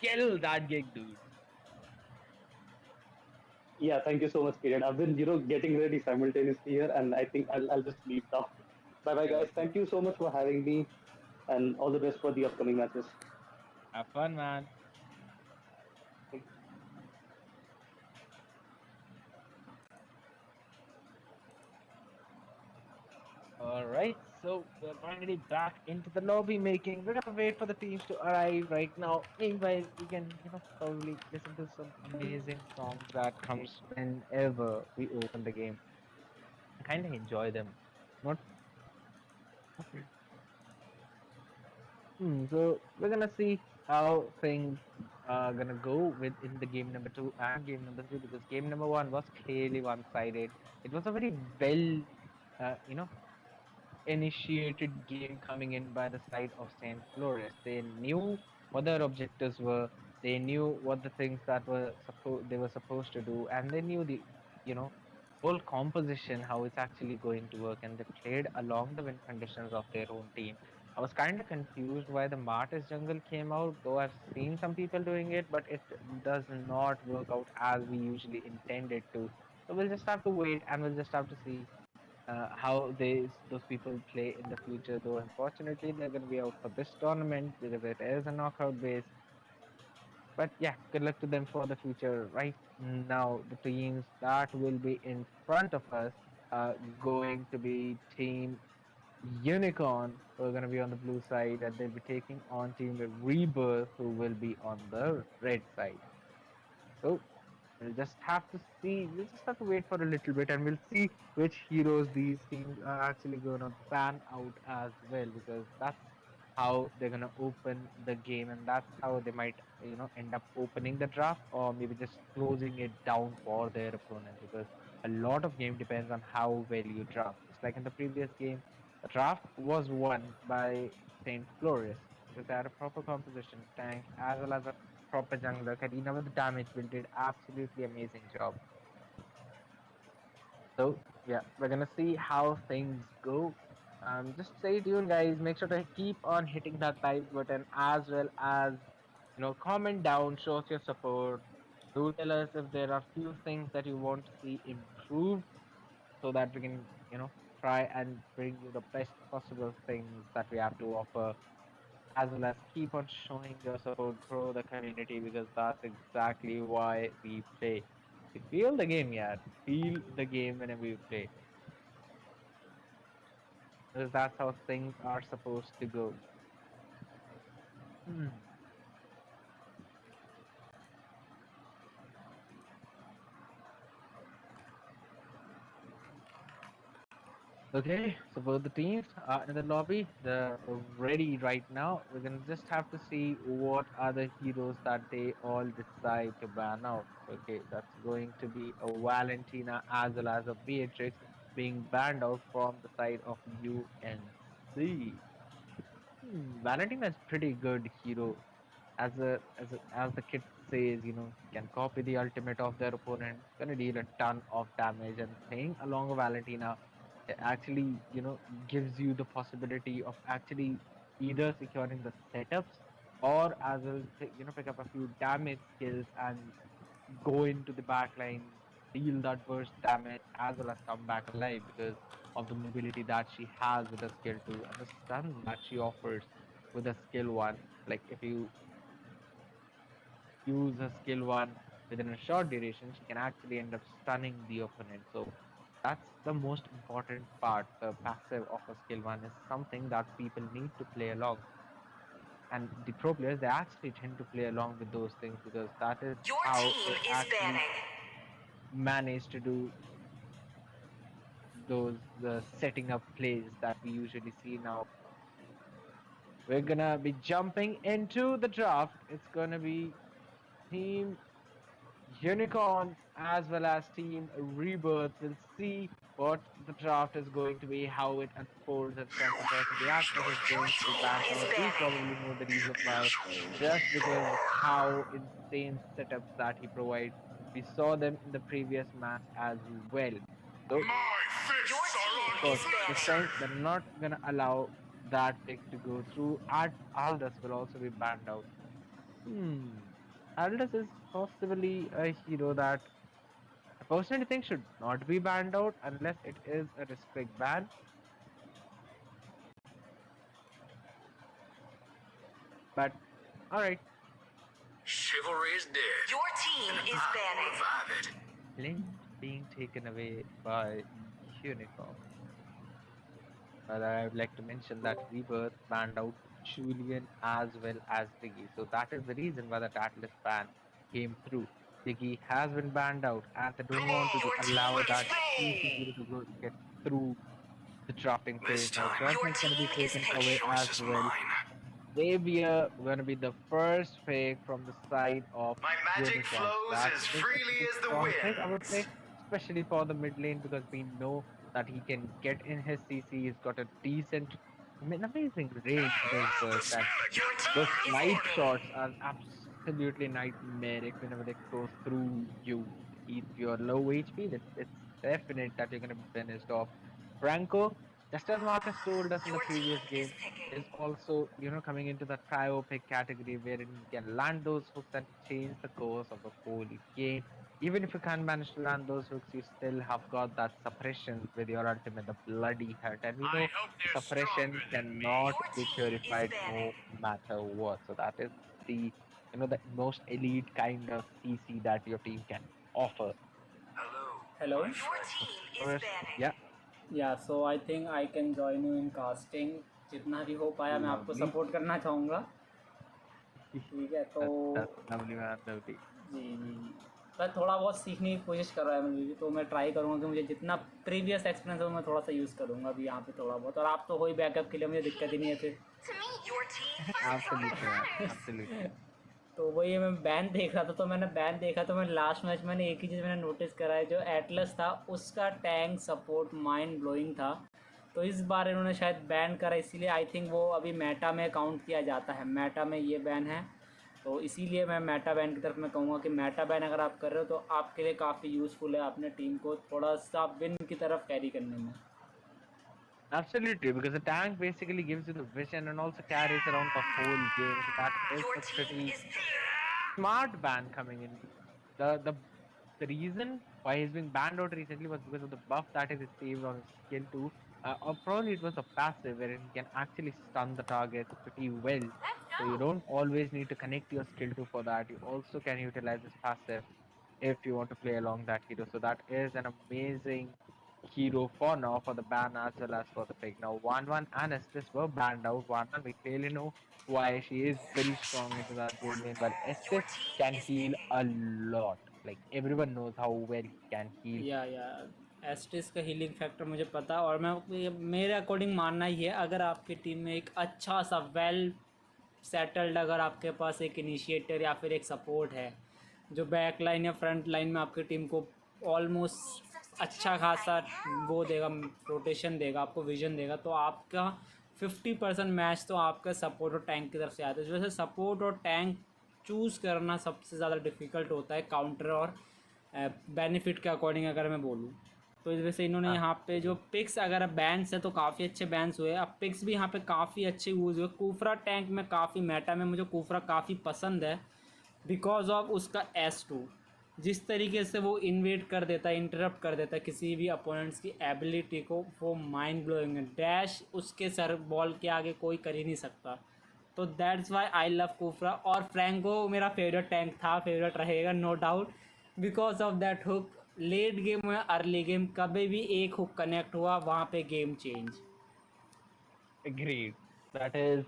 A: kill that gig, dude.
B: Yeah, thank you so much, Kiran. I've been, getting ready simultaneously here, and I think I'll just leave now. Bye bye,
A: Sure,
B: guys.
A: sure.
B: Thank you so much for having me, and all the best for the upcoming matches.
A: Have fun, man. All right. So we're finally back into the lobby making. We're gonna wait for the teams to arrive right now. Meanwhile, we can, probably listen to some amazing songs that comes whenever we open the game. I kind of enjoy them. Not. So we're gonna see how things are gonna go within the game number two and game number three because game number one was clearly one-sided. It was a very well, initiated game coming in by the side of St.flaris. They knew what their objectives were. They knew what the things that they were supposed to do, and they knew the you know whole composition how it's actually going to work, and they played along the win conditions of their own team. I was kind of confused why the Martis jungle came out, though I've seen some people doing it, but it does not work out as we usually intended to. So we'll just have to wait and we'll just have to see how those people play in the future. Though unfortunately they're going to be out for this tournament because it is a knockout base. But yeah, good luck to them for the future. Right now, the teams that will be in front of us are going to be Team Unicorn, who are going to be on the blue side, and they'll be taking on Team Rebirth, who will be on the red side. So we'll just have to see. We'll just have to wait for a little bit, and we'll see which heroes these teams are actually going to pan out as well, because that's how they're going to open the game, and that's how they might, end up opening the draft, or maybe just closing it down for their opponent. Because a lot of game depends on how well you draft. Just like in the previous game, the draft was won by St.flaris because they had a proper composition, tank, as well as a proper jungler. Karina with the damage build did absolutely amazing job. So yeah, we're gonna see how things go. Just stay tuned, guys. Make sure to keep on hitting that like button as well as comment down, show us your support. Do tell us if there are few things that you want to see improved, so that we can try and bring you the best possible things that we have to offer, as well as keep on showing your support, grow the community, because that's exactly why we play. We feel the game, yeah. Feel the game whenever we play. Because that's how things are supposed to go. Hmm. Okay, so both the teams are in the lobby. They're ready right now. We're gonna just have to see what are the heroes that they all decide to ban out. Okay, that's going to be a Valentina as well as a Beatrix being banned out from the side of UNC. Valentina is pretty good hero. As the kid says, can copy the ultimate of their opponent, gonna deal a ton of damage, and playing along with Valentina actually, gives you the possibility of actually either securing the setups or as well, pick up a few damage skills and go into the back line, deal that burst damage as well as come back alive because of the mobility that she has with the skill 2 and the stun that she offers with the skill 1. Like if you use her skill 1 within a short duration, she can actually end up stunning the opponent. So that's the most important part. The passive of a skill 1 is something that people need to play along. And the pro players, they actually tend to play along with those things because that is
C: Your
A: how
C: team
A: they
C: is
A: actually
C: banning.
A: manage to do those the setting up plays that we usually see now. We're gonna be jumping into the draft. It's gonna be Team Unicorn as well as Team Rebirth. We'll see what the draft is going to be, how it unfolds in front of us. And the Access is
C: Your
A: going to be
C: team
A: banned
C: is
A: out. We
C: banning.
A: probably know the reason why, just because how insane setups that he provides. We saw them in the previous match as well. So
C: Your
A: of
C: team is
A: course, this
C: banning.
A: time they're not gonna allow that pick to go through. Aldous will also be banned out. Hmm. Aldous is possibly a hero that I personally think should not be banned out unless it is a restrict ban. But alright.
C: Chivalry is dead. Your team is banning. Revive it.
A: Flint being taken away by Unicorn. I would like to mention that Rebirth banned out Julian as well as Diggy. So that is the reason why the Atlas ban came through. Diggy has been banned out, and they don't want to
C: Your team,
A: allow
C: let's
A: that CC
C: go!
A: hero to get through the dropping
C: This
A: phase. Now,
C: time, your
A: Swordsman is going to be
C: team is
A: taken
C: as
A: away
C: choice
A: as
C: as
A: well.
C: mine.
A: Xavier going to be the first pick from the side of
C: My magic
A: Unicorn.
C: flows
A: That
C: as
A: is a
C: freely
A: pretty
C: as the
A: strong pick, I would
C: winds.
A: say, especially for the mid lane because we know that he can get in his CC. He's got a decent, amazing range with his burst, and
C: Your
A: those
C: team is
A: snipe
C: winning.
A: shots are absolutely nightmaric whenever they go through you. If you're low HP, it's definite that you're going to be finished off. Franco, just as Marcus told us in the
C: Your
A: previous
C: team is
A: game,
C: picking.
A: is also, coming into the trio pick category wherein you can land those hooks and change the course of the whole game. Even if you can't manage to land those hooks, you still have got that suppression with your ultimate, the bloody hurt. And we
C: I
A: know
C: hope they're
A: suppression
C: stronger than me.
A: cannot
C: Your
A: be
C: team is
A: purified no
C: banning.
A: matter what. So that is the the most elite kind of CC that your team can offer.
C: Hello.
D: Hello.
C: Your team is
A: First,
C: banning.
A: yeah,
D: या so I think I can join you in casting जितना भी हो पाया मैं आपको
A: lovely.
D: Support करना चाहूँगा ठीक है तो
A: That's lovely, man. Lovely.
D: जी जी जी मैं थोड़ा बहुत सीखने की कोशिश कर रहा है मैं भी तो मैं ट्राई करूँगा कि मुझे जितना प्रीवियस एक्सपीरियंस हो मैं थोड़ा सा यूज़ करूँगा अभी यहाँ पे थोड़ा बहुत और आप तो हो ही बैकअप के लिए मुझे दिक्कत ही नहीं है फिर
C: Your team
A: Absolutely, man. Absolutely.
D: तो वही मैं बैन देख रहा था तो मैंने बैन देखा तो मैं लास्ट मैच मैंने एक ही चीज़ मैंने नोटिस करा है जो एटलस था उसका टैंक सपोर्ट माइंड ब्लोइंग था तो इस बार इन्होंने शायद बैन करा इसीलिए आई थिंक वो अभी मेटा में काउंट किया जाता है मेटा में ये बैन है तो इसीलिए मैं मेटा बैन की तरफ मैं कहूँगा कि मेटा बैन अगर आप कर रहे हो तो आपके लिए काफ़ी यूज़फुल है अपने टीम को थोड़ा सा विन की तरफ कैरी करने में
A: Absolutely, because the tank basically gives you the vision and also carries around the whole game. So that is
C: Your
A: a
C: team
A: pretty
C: is picking.
A: smart ban coming in. The reason why he's been banned out recently was because of the buff that he received on his skill 2. Or probably it was a passive wherein he can actually stun the targets pretty well. So you don't always need to connect your skill 2 for that. You also can utilize this passive if you want to play along that hero. So that is an amazing hero for now for the ban as well as for the pick. Now 1-1 and Estes were banned out. 1-1 we clearly know why she is very strong into that board lane, but
C: Your
A: Estes
C: team
A: can
C: is
A: heal
C: picking.
A: a lot. Like everyone knows how well he can heal.
D: या एस्टिस का healing factor मुझे पता है और मैं मेरे according मानना ही है अगर आपकी टीम में एक अच्छा सा वेल सेटल्ड अगर आपके पास एक इनिशिएटर या फिर एक सपोर्ट है जो बैक लाइन या फ्रंट लाइन में आपकी टीम को ऑलमोस्ट अच्छा खासा वो देगा रोटेशन देगा आपको विजन देगा तो आपका 50% मैच तो आपका सपोर्ट और टैंक की तरफ से आता है जैसे सपोर्ट और टैंक चूज़ करना सबसे ज़्यादा डिफ़िकल्ट होता है काउंटर और बेनिफिट के अकॉर्डिंग अगर मैं बोलूँ तो इस वजह से इन्होंने यहाँ पे जो पिक्स अगर बैन्स है तो काफ़ी अच्छे बैन्स हुए अब पिक्स भी यहाँ पे काफ़ी अच्छे यूज़ हुए कूफरा टैंक में काफ़ी मेटा में मुझे कूफरा काफ़ी पसंद है बिकॉज ऑफ उसका S2 जिस तरीके से वो इन्वेट कर देता है इंटरप्ट कर देता है किसी भी अपोनेंट्स की एबिलिटी को वो माइंड ब्लोइंग है डैश उसके सर बॉल के आगे कोई कर ही नहीं सकता तो that's why I love Khufra और फ्रैंको मेरा फेवरेट टैंक था फेवरेट रहेगा no doubt because of that hook late game या अर्ली गेम कभी भी एक हुक कनेक्ट हुआ वहाँ पे game change
A: Agreed. That is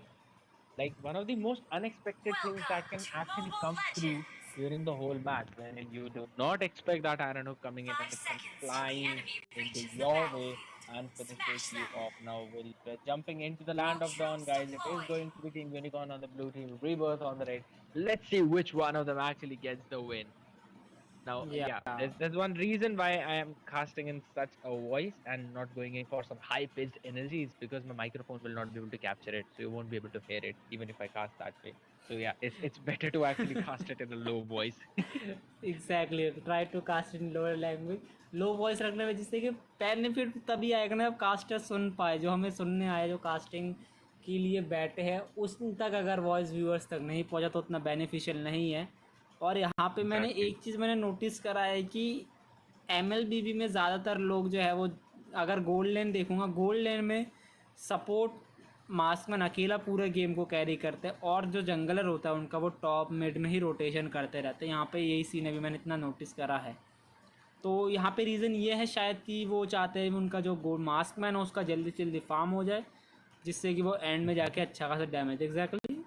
A: like one of the most unexpected things that
C: Welcome
A: can
C: to
A: actually
C: Mobile
A: come through
C: Legends.
A: during the whole match when you do not expect that Iron Hook coming in
C: 5
A: and it comes
C: seconds till the
A: flying
C: enemy
A: into
C: reaches the
A: your way
C: battlefield.
A: and finishes
C: Smash
A: you
C: them.
A: off. Now we're jumping into the land of dawn,
C: Nitro's
A: guys. It is
C: deployed.
A: going to be Team Unicorn on the blue team, Rebirth on the red. Let's see which one of them actually gets the win. Now,
D: या
A: yeah, there's one reason why I am casting in such a voice and not going in for some high-pitched energy is because my microphone will not be able to capture it, so you won't be able to hear it even if I cast that way. So yeah, it's better to actually cast it in a low voice.
D: Exactly try to cast in lower language low voice रखने में जिससे कि benefit तभी आएगा ना caster सुन पाए जो हमें सुनने आए जो कास्टिंग के लिए बैठे हैं उस तक अगर वॉइस व्यूअर्स तक नहीं पहुंचा तो उतना बेनिफिशियल नहीं है और यहाँ पे मैंने
A: Exactly.
D: एक चीज़ मैंने नोटिस करा है कि MLBB में ज़्यादातर लोग जो है वो अगर गोल्ड लेन देखूँगा गोल्ड लेन में सपोर्ट मास्कमैन अकेला पूरे गेम को कैरी करते हैं और जो जंगलर होता है उनका वो टॉप मिड में ही रोटेशन करते रहते हैं यहाँ पे यही सीन अभी मैंने इतना नोटिस करा है तो यहाँ पे रीज़न ये है शायद कि वो चाहते हैं उनका जो गोल्ड मास्क मैन है उसका जल्दी से जल्दी फार्म हो जाए, जिससे कि वो एंड में जाके अच्छा खासा damage exactly.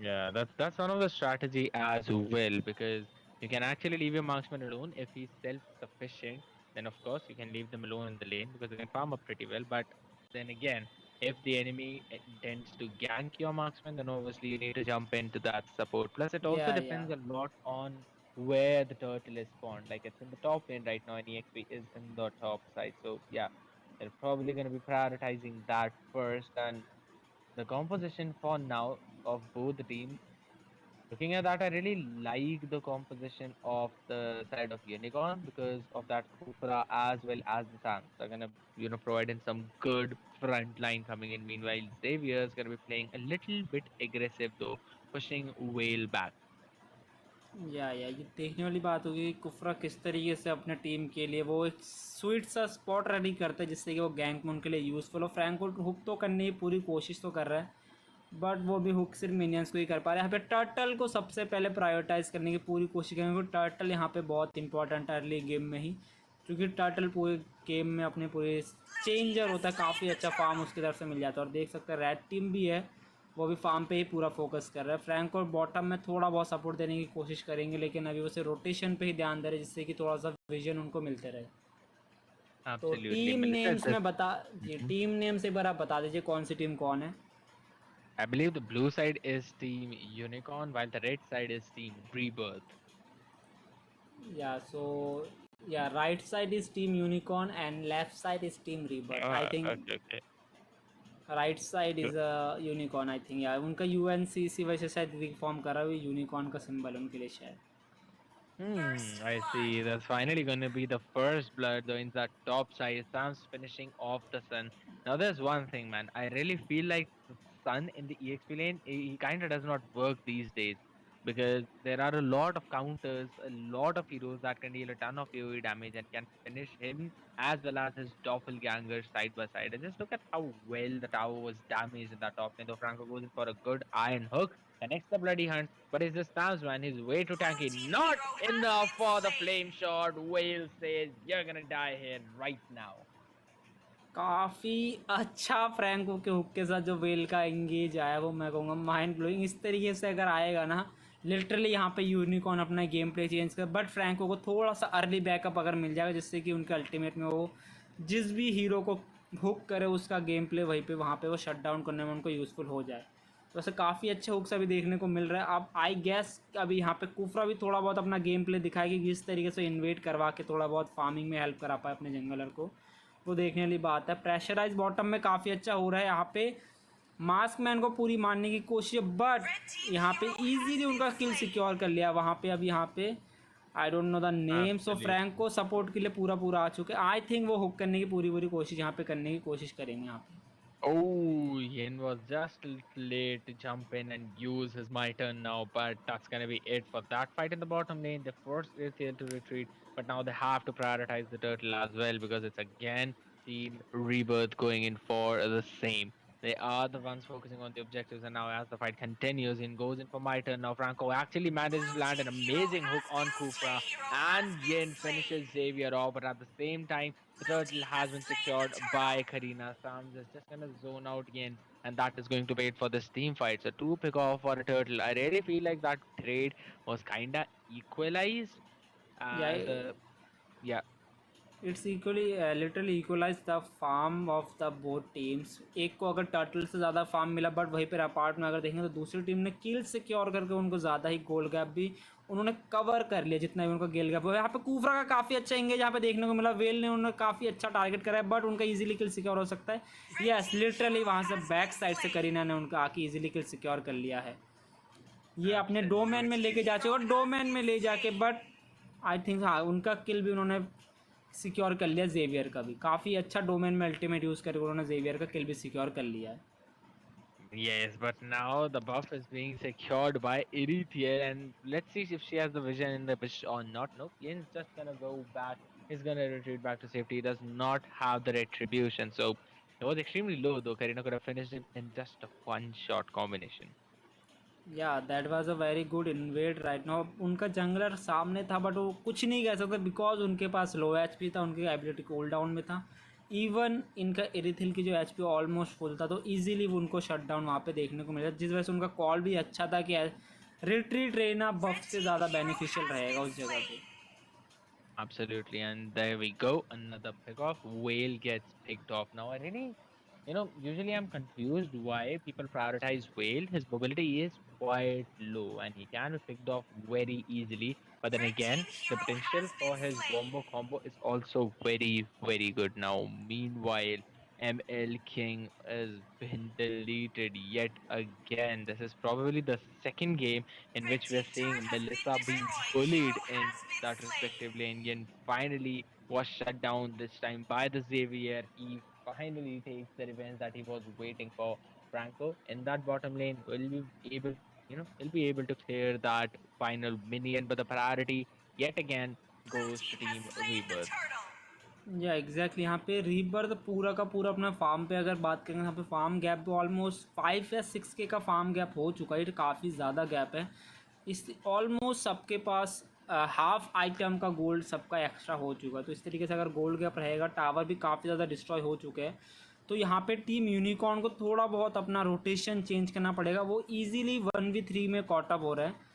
A: Yeah, that's one of the strategy as well, because you can actually leave your marksman alone if he's self-sufficient. Then of course you can leave them alone in the lane because they can farm up pretty well. But then again, if the enemy intends to gank your marksman, then obviously you need to jump into that support. Plus, it also
D: या
A: depends a lot on where the turtle is spawned. Like it's in the top lane right now, and EXP is in the top side. So yeah, they're probably going to be prioritizing that first. And the composition for now of both the teams, looking at that, I really like the composition of the side of Unicorn because of that Kufra as well as the Sands. They're gonna, provide in some good front line coming in. Meanwhile, Xavier is gonna be playing a little bit aggressive though, pushing Whale back.
D: या ये देखने वाली बात होगी कि कुफरा किस तरीके से अपने टीम के लिए वो एक स्वीट सा स्पॉट रेडी करता है जिससे कि वो गैंक में उनके लिए यूज़फुल हो। फ्रैंक को हुक तो करने की पूरी कोशिश तो कर रहा है, बट वो भी हुक सिर्फ मिनियंस को ही कर पा रहा है। यहाँ पे टर्टल को सबसे पहले प्रायोरिटाइज़ करने की पूरी कोशिश करेंगे, क्योंकि टर्टल यहाँ पे बहुत इंपॉर्टेंट है अर्ली गेम में ही, क्योंकि टर्टल पूरे गेम में अपने पूरे चेंजर होता है, काफ़ी अच्छा फार्म उसकी तरफ से मिल जाता है। और देख सकते हैं रेड टीम भी है, वो भी फार्म पे ही पूरा फोकस कर रहा है। फ्रैंक और बॉटम में थोड़ा बहुत सपोर्ट देने की कोशिश करेंगे, लेकिन अभी उसे रोटेशन पे ही ध्यान दे रहे जिससे कि थोड़ा सा विजन उनको मिलते रहे। तो
A: Absolutely,
D: टीम
A: Melissa.
D: नेम्स में बता जी,
A: Mhm.
D: टीम नेम्स एक बार आप बता दीजिए कौन सी टीम कौन है।
A: I believe the blue side is Team Unicorn, while the red side is Team Rebirth.
D: Yeah, so yeah, right side is Team Unicorn and left side is Team Rebirth. I think
A: Okay, okay.
D: right side is a Unicorn. I think yeah, उनका UNCC वैसे शायद reform करा हुआ unicorn का symbol उनके लिए शायद।
A: I see. That's finally going to be the first blood, though, in that top side. Sam's finishing off the Sun. Now, there's one thing, man. I really feel like the Sun in the EXP lane, he kind of does not work these days because there are a lot of counters, a lot of heroes that can deal a ton of AoE damage and can finish him as well as his doppelganger side by side. And just look at how well the tower was damaged in that top lane. Though Franco goes in for a good iron hook, connects the bloody hunt, but it's just Stabs, man. He's way too tanky. Not enough for the flame shot. Whale says, you're gonna die here right now.
D: काफ़ी अच्छा Franco के hook के साथ जो well का engage आया वो मैं कहूँगा माइंड ब्लोइंग। इस तरीके से अगर आएगा ना लिटरली यहाँ पे यूनिकॉर्न अपना गेम प्ले चेंज कर, बट फ्रैंको को थोड़ा सा अर्ली बैकअप अगर मिल जाएगा जिससे कि उनके अल्टीमेट में वो जिस भी हीरो को हुक करे उसका गेम प्ले वहीं पे वहाँ पे वो शट डाउन करने में उनको यूज़फुल हो जाए। तो ऐसे काफ़ी अच्छे हुक्स अभी देखने को मिल रहा है। अब आई गैस अभी यहाँ पे कुफरा भी थोड़ा बहुत अपना गेम प्ले दिखाएगी कि किस तरीके से इन्वेट करवा के थोड़ा बहुत फार्मिंग में हेल्प करा पाए अपने जंगलर को, वो देखने वाली बात है। प्रेशराइज बॉटम में काफ़ी अच्छा हो रहा है यहाँ पे, मास्क मैन को पूरी मारने की कोशिश, बट यहाँ पे इजीली उनका किल सिक्योर कर लिया वहाँ पे। अब यहाँ पे I don't know the names of Frank को सपोर्ट के लिए पूरा आ चुके हैं। आई थिंक वो हुक करने की पूरी कोशिश यहाँ पे करने की कोशिश करेंगे यहाँ पे।
A: Oh, Yin was just a little late to jump in and use his my turn now, but that's gonna be it for that fight in the bottom lane. They forced Ithiel to retreat, but now they have to prioritize the turtle as well because it's again Team Rebirth going in for the same. They are the ones focusing on the objectives, and now as the fight continues, Yin goes in for my turn. Now Franco actually manages to land an amazing hook on Kufra, and Yin finishes Xavier off, but at the same time, the turtle has been secured by Karina. Sams is just gonna zone out again, and that is going to wait for this team fight. So two pick off for a turtle. I really feel like that trade was kinda equalized.
D: या
A: Yeah.
D: It's equally literally equalize the farm of the both teams. एक को अगर turtle से ज़्यादा farm मिला, but वहीं पर apart में अगर देखेंगे तो दूसरी टीम ने किल सिक्योर करके उनको ज़्यादा ही गोल गैप भी उन्होंने कवर कर लिया जितना भी उनका गेल गैप हुआ। यहाँ पे कूफरा का काफ़ी अच्छा एंगेज यहाँ पे देखने को मिला, वेल ने उन्होंने काफ़ी अच्छा टारगेट करा है, बट उनका इजीली किल सिक्योर हो सकता है। यस, लिटरली वहाँ से बैक साइड से करीना ने उनका आके इजीली किल सिक्योर कर लिया है। ये अपने डोमेन में लेके जा चुके और डोमेन में ले जाके, बट आई थिंक हाँ उनका किल भी उन्होंने सिक्योर कर लिया। जेवियर का भी काफ़ी अच्छा डोमेन में अल्टीमेट यूज़ करके उन्होंने जेवियर का किल भी सिक्योर कर लिया है।
A: Yes, but now the buff is being secured by Erithiel, and let's see if she has the vision in the bush or not. Nope, Yin's just gonna go back. He's gonna retreat back to safety. He does not have the retribution, so it was extremely low though. Karina could have finished him in just a one-shot combination.
D: या that was a very good invade right now. उनका jungler सामने था but वो कुछ नहीं कह सकते because उनके पास लो एचपी था, उनकी एबिलिटी कूल डाउन में था। इवन इनका एरिथिल की जो एचपी ऑलमोस्ट फुल था, तो इजीली वो उनको शट डाउन वहाँ पे देखने को मिला, जिस वजह से उनका कॉल भी अच्छा था कि रिट्रीट रहना बफ से ज़्यादा बेनिफिशियल रहेगा उस जगह पे।
A: Absolutely, and there we go. Another pick off. Whale gets picked off. Now, I really, usually I'm confused why people prioritize Whale. His mobility is quite low and he can be picked off very easily. But then
C: Red
A: again,
C: team's
A: the
C: hero
A: potential
C: has been
A: for his
C: slain.
A: wombo combo is also very, very good. Now, meanwhile, ML King has been deleted yet again. This is probably the second game in
C: Red
A: which we're
C: team turret
A: seeing
C: has been
A: Melissa being
C: destroyed.
A: bullied
C: Hero
A: in
C: has been
A: that
C: slain.
A: respective lane and finally was shut down this time by the Xavier. He finally takes the revenge that he was waiting for. Franco in that bottom lane will be able, he'll be able to clear that final minion, but the priority yet again
C: Blue
A: goes to
C: team has
A: Team
C: slain the
A: Rebirth.
C: turtle.
D: या exactly यहाँ पे rebirth पूरा का पूरा अपना farm पे अगर बात करेंगे, यहाँ पे फार्म गैप तो ऑलमोस्ट 5 या 6 के का फार्म गैप हो चुका है, ये काफ़ी ज़्यादा गैप है। इस ऑलमोस्ट सबके पास हाफ आइटम का गोल्ड सबका एक्स्ट्रा हो चुका है, तो इस तरीके से अगर गोल्ड गैप रहेगा, टावर भी काफ़ी ज़्यादा डिस्ट्रॉय हो चुके हैं, तो यहाँ पे टीम यूनिकॉर्न को थोड़ा बहुत अपना रोटेशन चेंज करना पड़ेगा। वो ईजिली 1v3 में कॉटअप हो रहा है।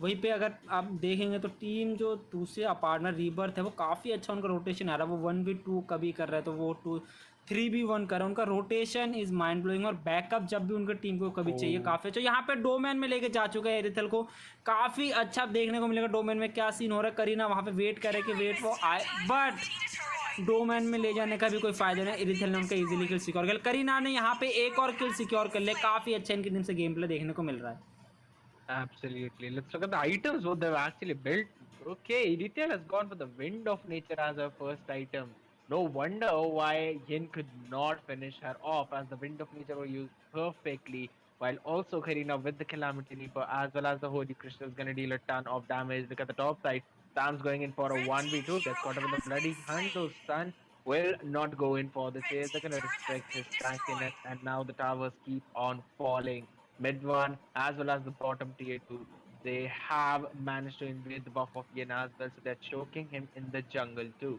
D: वहीं पे अगर आप देखेंगे तो टीम जो दूसरे पार्टनर रीबर्थ है वो काफ़ी अच्छा उनका रोटेशन आ रहा है। वो 1v2 कभी कर रहा है तो वो 3v1 कर रहा है। उनका रोटेशन इज़ माइंड ब्लोइंग और बैकअप जब भी उनके टीम को कभी चाहिए
A: Oh,
D: काफ़ी अच्छा। यहाँ पे डोमेन में लेके जा चुका है एरिथल को, काफ़ी अच्छा देखने को मिलेगा डोमेन में क्या सीन हो रहा है। करीना वहाँ पे वेट करे कि वेट वो आए, बट डोमेन में ले जाने का भी कोई फायदा नहीं। एरिथल ने उनका इजीली किल सिक्योर कर लिया, करीना ने यहाँ पे एक और किल सिक्योर कर लिया। काफ़ी अच्छा इनकी टीम से गेम प्ले देखने को मिल रहा है।
A: absolutely. Let's look at the items what they've actually built. Okay, Retail has gone for the Wind of Nature as her first item. No wonder why Yin could not finish her off, as the Wind of Nature were used perfectly. While also Karina with the Calamity Reaper as well as the Holy Crystal is going to deal a ton of damage. Look at the top side. Sam's going in for a
C: Red team's
A: 1v2. Gets
C: hero
A: caught up in the
C: has been
A: bloody hunt.
C: slain.
A: So Sun will not go in for the
C: Red
A: chase. They're going
C: team's
A: to
C: turret has
A: respect
C: been
A: his tankiness.
C: destroyed.
A: And now the towers keep on falling. Mid one as well as the bottom tier two. They have managed to invade the buff of Yin as well, so they're choking him in the jungle too.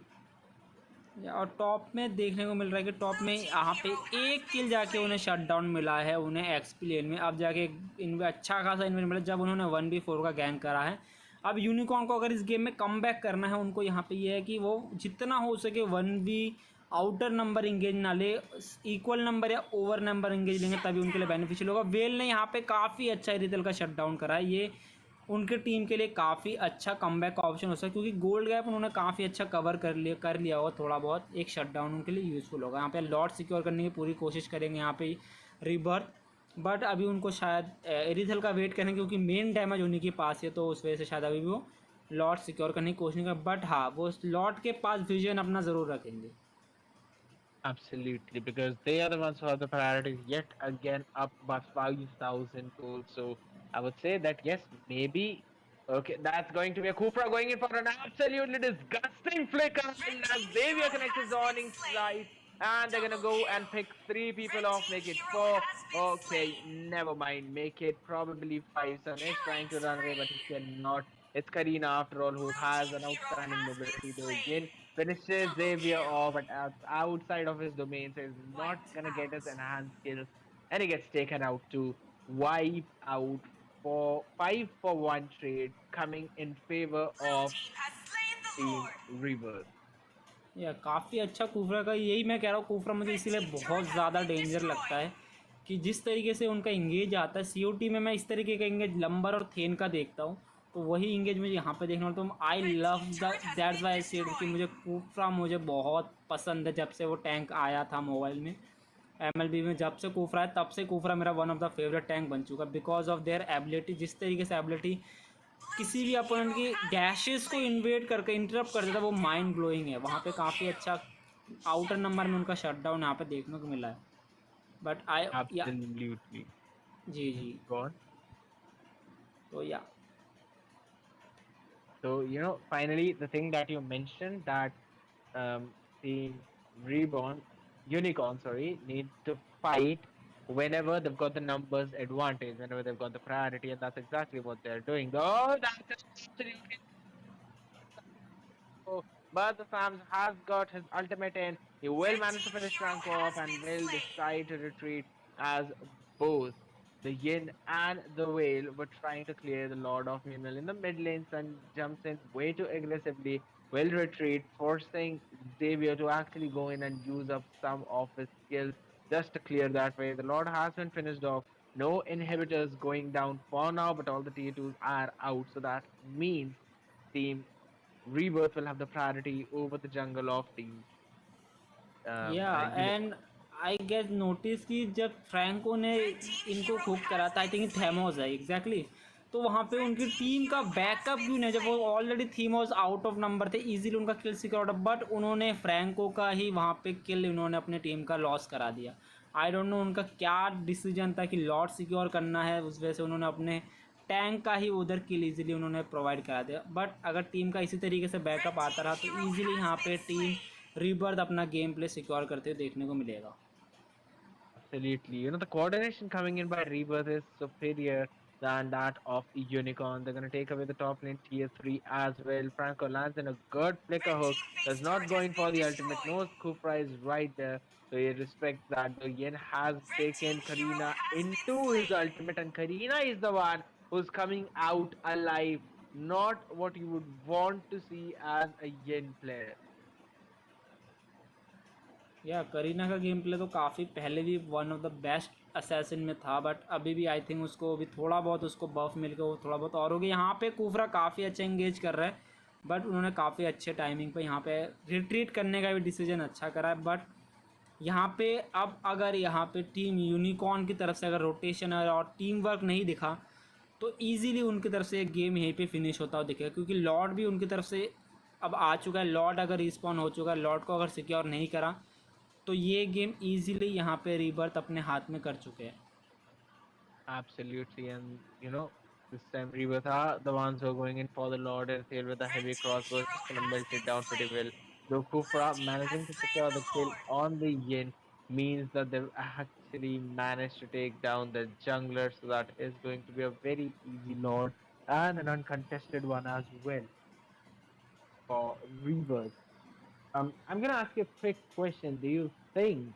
D: और top में देखने को मिल रहा है कि top
C: Blue
D: में
C: team's
D: यहाँ पे
C: hero has
D: एक
C: been
D: किल जाके उन्हें
C: slain.
D: शट डाउन मिला है, उन्हें एक्सपी लेन में। अब जाके इनमें अच्छा खासा इन्वेंट मिला जब उन्होंने 1v4 का गैंग करा है। अब यूनिकॉर्न को अगर इस गेम में कम बैक करना है, उनको यहाँ पे ये है कि वो जितना हो सके 1v आउटर नंबर इंगेज ना ले, इक्वल नंबर या ओवर नंबर इंगेज लेंगे तभी उनके लिए बेनिफिशियल होगा। वेल ने यहाँ पे काफ़ी अच्छा रितल का शट डाउन करा है, ये उनके टीम के लिए काफ़ी अच्छा कमबैक का ऑप्शन हो सकता है, क्योंकि गोल्ड गैप उन्होंने काफ़ी अच्छा कवर कर लिया होगा थोड़ा बहुत। एक शटडाउन उनके लिए यूज़फुल होगा। यहाँ पे लॉट सिक्योर करने की पूरी कोशिश करेंगे यहाँ पे रिबर्थ, बट अभी उनको शायद एरिथल का वेट करेंगे क्योंकि मेन डैमेज उन्हीं के पास है, तो उस वजह से शायद अभी भी वो लॉट सिक्योर करने की कोशिश करें। बट हाँ, वो लॉट के पास विजन अपना ज़रूर रखेंगे।
A: Absolutely, because they are the ones who are the priorities yet again up by 5,000 gold. So I would say that yes, maybe. Okay, that's going to be a Kufra going in for an absolutely disgusting flicker.
C: Red
A: And as
C: team's hero
A: Xavier connects his
C: has been
A: dawning
C: slain.
A: slice, and they're gonna
C: Double
A: go and
C: kill.
A: pick three people
C: Red
A: off, make
C: team's
A: it
C: hero
A: four.
C: has been
A: Okay,
C: slain.
A: never mind, make it probably five. Sun is trying
C: Killing
A: to run away, but he
C: spree.
A: cannot. It's Karina after all who
C: Blue
A: has
C: team
A: an
C: hero
A: outstanding
C: has been
A: mobility though.
C: slain.
A: Yin finishes
C: Double
A: Xavier
C: kill.
A: off, but outside of his domain, so he's not
C: Wiped
A: gonna get his
C: out.
A: enhanced skills, and he gets taken out to wipe out for 5-for-1 trade coming in favor
C: Blue
A: of
C: team has slain the
A: Team
C: Lord.
A: Rebirth.
D: या काफ़ी अच्छा कुफरा का, यही मैं कह रहा हूँ, कुफरा मुझे
C: Red
D: इसीलिए
C: team turret
D: बहुत
C: has
D: ज़्यादा
C: been
D: डेंजर लगता
C: destroyed.
D: है कि जिस तरीके से उनका इंगेज आता है। सीओटी में मैं इस तरीके का इंगेज लंबर और थेन का देखता हूँ, तो वही इंगेज मुझे यहाँ पे देखना होता है। तो I
C: Red
D: love
C: team
D: the
C: turret has
D: that's
C: been
D: why said कि
C: destroyed.
D: मुझे कुफरा मुझे बहुत पसंद है। जब से वो टैंक आया था मोबाइल में, एमएलबी में जब से कुफरा है, तब से कुफरा मेरा one of the favourite tank बन चुका है बिकॉज ऑफ देयर एबिलिटी। जिस तरीके से एबिलिटी
C: Blue
D: किसी भी
C: team
D: अपोनेंट
C: hero
D: की
C: has been
D: डैशेस को
C: slain.
D: इन्वेड करके इंटरप्ट कर देता है, वो माइंड ब्लोइंग है। वहाँ पे
C: Double
D: काफ़ी
C: kill.
D: अच्छा आउटर
C: Shut
D: नंबर में उनका
C: down.
D: शटडाउन यहाँ पे देखने को मिला है। बट आई या
A: Absolutely.
D: Ji
A: Mhm.
D: Ji,
A: Go on.
D: तो या
A: So, finally, the thing that you mentioned that Team Reborn, Unicorn, sorry, need to fight. whenever they've got the numbers advantage, whenever they've got the priority, and that's exactly what they're doing. Oh, that's absolutely. Oh, but the Sams has got his ultimate in. He will manage to finish Franco off and will decide to retreat as both the Yin and the Whale were trying to clear the Lord of Mimel in the mid lane. Sun jumps in way too aggressively, will retreat, forcing Xavier to actually go in and use up some of his skills just to clear that way. The Lord has been finished off. No inhibitors going down for now, but all the tier 2s are out. So that means Team Rebirth will have the priority over the jungle of team.
D: या
A: Unicorn.
D: And I get notice कि जब Franco ने इनको cook करा था, I think थेमोस है exactly, तो वहाँ पे उनकी टीम का बैकअप क्यों नहीं, जब वो ऑलरेडी थीमोस आउट ऑफ नंबर थे, इजीली उनका किल सिक्योर, बट उन्होंने फ्रैंको का ही वहाँ पे किल उन्होंने अपने टीम का लॉस करा दिया. आई डोंट नो उनका क्या डिसीजन था कि लॉर्ड सिक्योर करना है, उस वजह से उन्होंने अपने टैंक का ही उधर किल इजीली उन्होंने प्रोवाइड करा दिया. बट अगर टीम का इसी तरीके से बैकअप आता रहा तो ईजिली यहाँ पे टीम रीबर्थ अपना गेम प्ले सिक्योर करते हुए देखने को मिलेगा.
A: Absolutely. The coordination coming in by Rebirth is superior than that of Unicorn. They're going to take away the top lane tier 3 as well. Franco lands in a good flicker hook. Does not go in for the ultimate. No Cupra is right there. So he respects that. The Yen has taken Karina into his ultimate, and Karina is the one who's coming out alive. Not what you would want to see as a Yen player.
D: या करीना का game play तो काफ़ी पहले भी one of the best assassin में था, but अभी भी आई थिंक उसको अभी थोड़ा बहुत उसको बफ मिल के वो थोड़ा बहुत और हो गया. यहाँ पे कुफरा काफ़ी अच्छा इंगेज कर रहा है, बट उन्होंने काफ़ी अच्छे टाइमिंग पे यहाँ पे रिट्रीट करने का भी डिसीजन अच्छा करा है. बट यहाँ पे अब अगर यहाँ पे टीम यूनिकॉर्न की तरफ से अगर रोटेशन और टीम वर्क नहीं दिखा तो ईजीली उनकी तरफ से एक गेम यहीं पे फिनिश होता हुआ दिखेगा, क्योंकि लॉर्ड भी उनकी तरफ से अब आ चुका है. लॉर्ड अगर रिस्पॉन हो चुका है, लॉर्ड को अगर सिक्योर नहीं करा तो ये गेम इजीली यहाँ पे रीबर्थ अपने हाथ में कर चुके हैं.
A: Absolutely, and this time Rebirth are the ones who are going in for the Lord and Tail with a heavy crossbow, just gonna melt it down pretty well. Though Kufra managing to secure the kill on the Yin means that they've actually managed to take down the jungler, so that is going to be a very easy Lord and an uncontested one as well for Rebirth. I'm gonna ask you a quick question. Do you think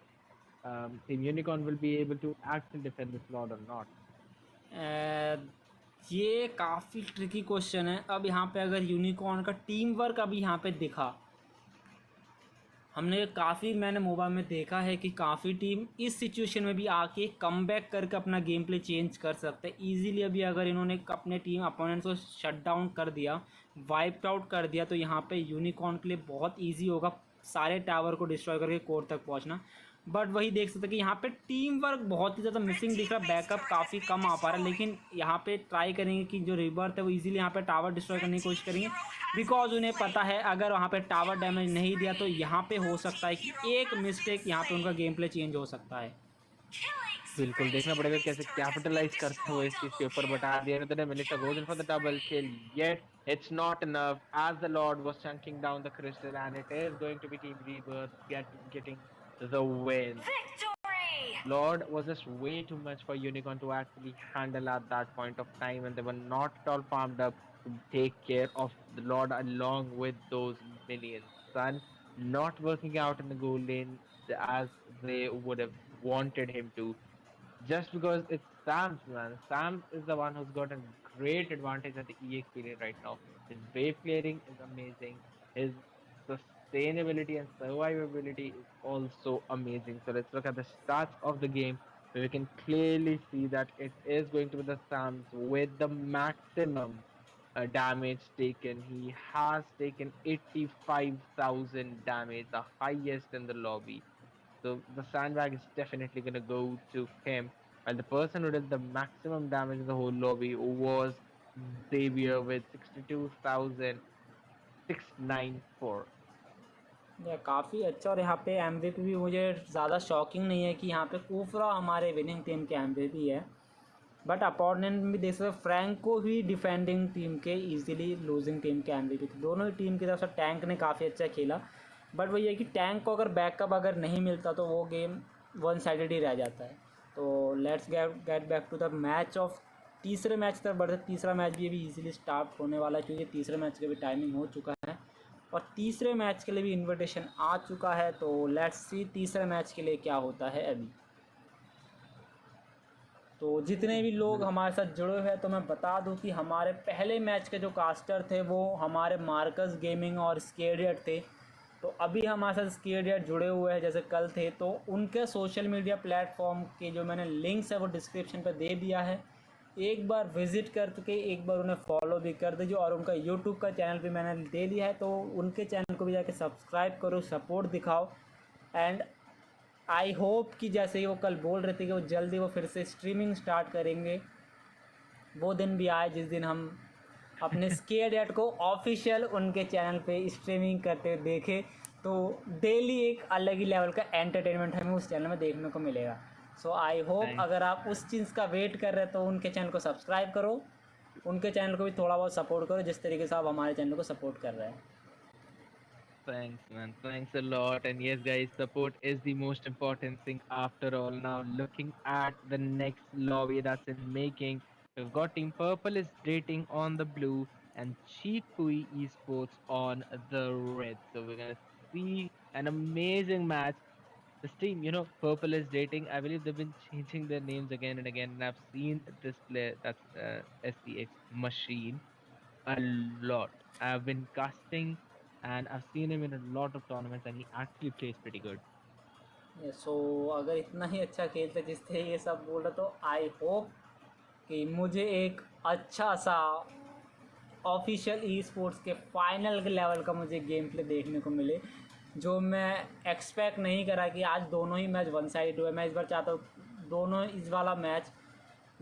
A: Team Unicorn will be able to actually defend this Lord or not?
D: ये काफ़ी tricky question है. अब यहाँ पे अगर unicorn का team work अभी यहाँ पे दिखा, मैंने मोबाइल में देखा है कि काफ़ी टीम इस सिचुएशन में भी आके कमबैक करके अपना गेम प्ले चेंज कर सकते हैं ईजिली. अभी अगर इन्होंने अपने टीम अपोनेंट्स को शट डाउन कर दिया, वाइप आउट कर दिया, तो यहाँ पे यूनिकॉर्न के लिए बहुत ईजी होगा सारे टावर को डिस्ट्रॉय करके कोर तक पहुँचना. बट वही देख सकते हैं कि यहाँ पे टीम वर्क बहुत ही ज़्यादा मिसिंग दिख रहा है, बैकअप काफ़ी कम आ पा रहा है. लेकिन यहाँ पे ट्राई करेंगे कि जो रिबर्थ है वो इजीली यहाँ पे टावर डिस्ट्रॉय करने की कोशिश करेंगे, बिकॉज उन्हें पता है अगर वहाँ पे टावर डैमेज नहीं दिया तो यहाँ पे हो सकता है कि एक मिस्टेक यहाँ पे उनका गेम प्ले चेंज हो सकता है.
A: बिल्कुल देखना पड़ेगा कैसे कैपिटलाइज करते हुए इस चीज के ऊपर. बता दिया मिलिशा goes in for the double kill, yet it's not enough as the Lord was chunking down the crystal, and it is going to be Team Rebirth getting the win.
C: Victory!
A: Lord was just way too much for Unicorn to actually handle at that point of time, and they were not at all farmed up to take care of the Lord along with those minions. Sun not working out in the goal lane as they would have wanted him to, just because it's Sam's, man. Sam is the one who's got a great advantage at the EX lane right now. His wave clearing is amazing. His sustainability and survivability is also amazing. So let's look at the stats of the game, where we can clearly see that it is going to be the Sam's with the maximum damage taken. He has taken 85,000 damage, the highest in the lobby. So the sandbag is definitely going to go to him. And the person who did the maximum damage in the whole lobby was Xavier with 62,694.
D: या काफ़ी अच्छा. और यहाँ पे MVP भी मुझे ज़्यादा shocking नहीं है कि यहाँ पे कुफरा हमारे विनिंग टीम के MVP है, बट अपोनेंट भी देख सकते हैं फ्रैंको ही डिफेंडिंग टीम के इजीली लूजिंग टीम के MVP थे. दोनों ही टीम की तरफ से टैंक ने काफ़ी अच्छा खेला, बट वही है कि टैंक को अगर बैकअप अगर नहीं मिलता तो वो गेम वन साइडेड ही रह जाता है. तो let's get back to the match of तीसरे मैच तक बढ़ते। तीसरा मैच भी अभी इजीली स्टार्ट होने वाला है क्योंकि तीसरे मैच का भी टाइमिंग हो चुका है और तीसरे मैच के लिए भी इनविटेशन आ चुका है। तो लेट्स सी तीसरे मैच के लिए क्या होता है अभी। तो जितने भी लोग हमारे साथ जुड़े हुए हैं तो मैं बता दूं कि हमारे पहले मैच के जो कास्टर थे वो हमारे मार्कस गेमिंग और स्केडयट थे। तो अभी हमारे साथ स्केडयट जुड़े हुए हैं जैसे कल थे। तो उनके सोशल मीडिया प्लेटफॉर्म के जो मैंने लिंक्स है वो डिस्क्रिप्शन पर दे दिया है। एक बार विज़िट करके एक बार उन्हें फॉलो भी कर दीजिए और उनका यूट्यूब का चैनल भी मैंने दे दिया है। तो उनके चैनल को भी जाके सब्सक्राइब करो, सपोर्ट दिखाओ। एंड आई होप कि जैसे ही वो कल बोल रहे थे कि वो जल्दी वो फिर से स्ट्रीमिंग स्टार्ट करेंगे, वो दिन भी आए जिस दिन हम अपने ScaredYet को ऑफिशियल उनके चैनल पे स्ट्रीमिंग करते हुए देखें। तो डेली एक अलग ही लेवल का एंटरटेनमेंट हमें उस चैनल में देखने को मिलेगा। सो आई होप
A: Thanks.
D: अगर आप उस चीज़ का वेट कर रहे हैं तो उनके चैनल को सब्सक्राइब करो, उनके चैनल को भी थोड़ा बहुत सपोर्ट करो जिस तरीके से आप हमारे चैनल को सपोर्ट कर रहे हैं।
A: Thanks, man. Thanks a lot. And yes, guys, support is the most important thing after all. Now, looking at the next lobby that's in making, we've got Team Purple is dating on the blue and Cheekpui eSports on the red. So we're gonna see an amazing match. This team, Purple is dating. I believe they've been changing their names again and again, and I've seen this player that's STX Machine a lot. I've been casting and I've seen him in a lot of tournaments and he actually plays pretty good.
D: सो अगर इतना ही अच्छा खेलते जिससे ये सब बोल रहे तो आई होप कि मुझे एक अच्छा सा ऑफिशियल ई स्पोर्ट्स के फाइनल के लेवल का मुझे गेम प्ले देखने को मिले, जो मैं एक्सपेक्ट नहीं करा कि आज दोनों ही मैच वन साइड हुए। मैं इस बार चाहता हूँ दोनों इस वाला मैच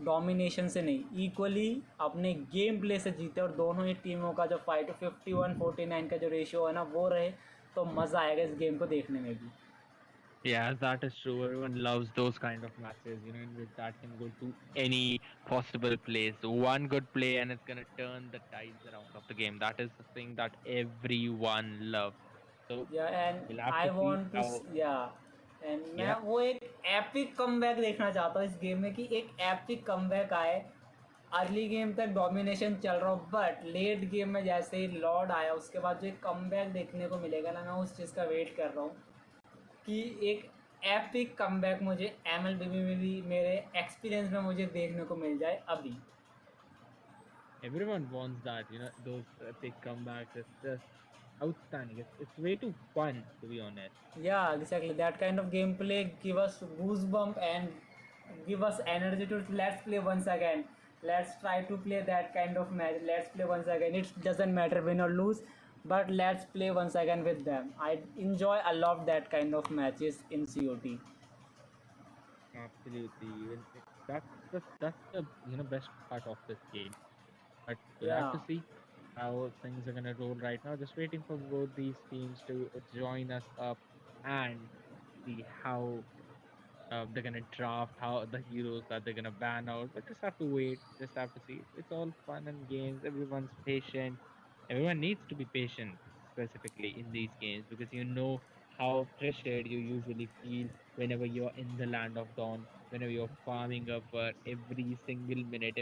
D: डोमिनेशन से नहीं, इक्वली अपने गेम प्ले से जीते और दोनों ही टीमों का जो 5-51-49 का जो रेशियो है ना वो रहे, तो मज़ा आएगा इस गेम को देखने में भी।
A: Yeah, that is true. Everyone loves those kind of matches, in which that can go to any possible place. One good play and it's gonna turn the tides around of the game. That is the thing that everyone loves. So
D: या and
A: we'll have
D: I
A: to see
D: want to
A: how.
D: या and मैं
A: Yeah.
D: वो एक epic comeback देखना चाहता हूँ इस game में कि एक एपिक कमबैक आए। अर्ली गेम तक डोमिनेशन चल रहा हो बट लेट गेम में जैसे ही लॉर्ड आया उसके बाद जो एक कमबैक देखने को मिलेगा ना, मैं उस चीज़ का वेट कर रहा हूँ कि एक एपिक कमबैक मुझे MLBB में भी मेरे एक्सपीरियंस में मुझे देखने को मिल जाए अभी।
A: Everyone wants that, those epic comebacks. It's just outstanding. It's way too fun, to be honest.
D: Yeah, exactly. That kind of gameplay give us goosebump and give us energy to let's play once again. Let's try to play that kind of match. Let's play once again. It doesn't matter win or lose, but let's play once again with them. I enjoy a lot that kind of matches in COT.
A: Absolutely. That's the best part of this game. But we'll have to
D: Yeah.
A: see how things are gonna roll right now. Just waiting for both these teams to join us up and see how they're gonna draft, how the heroes that they're gonna ban out. But just have to wait. Just have to see. It's all fun and games. Everyone's patient. Everyone needs to be patient, specifically in these games, because you know how pressured you usually feel whenever you're in the land of dawn. Whenever you're farming up for every single minute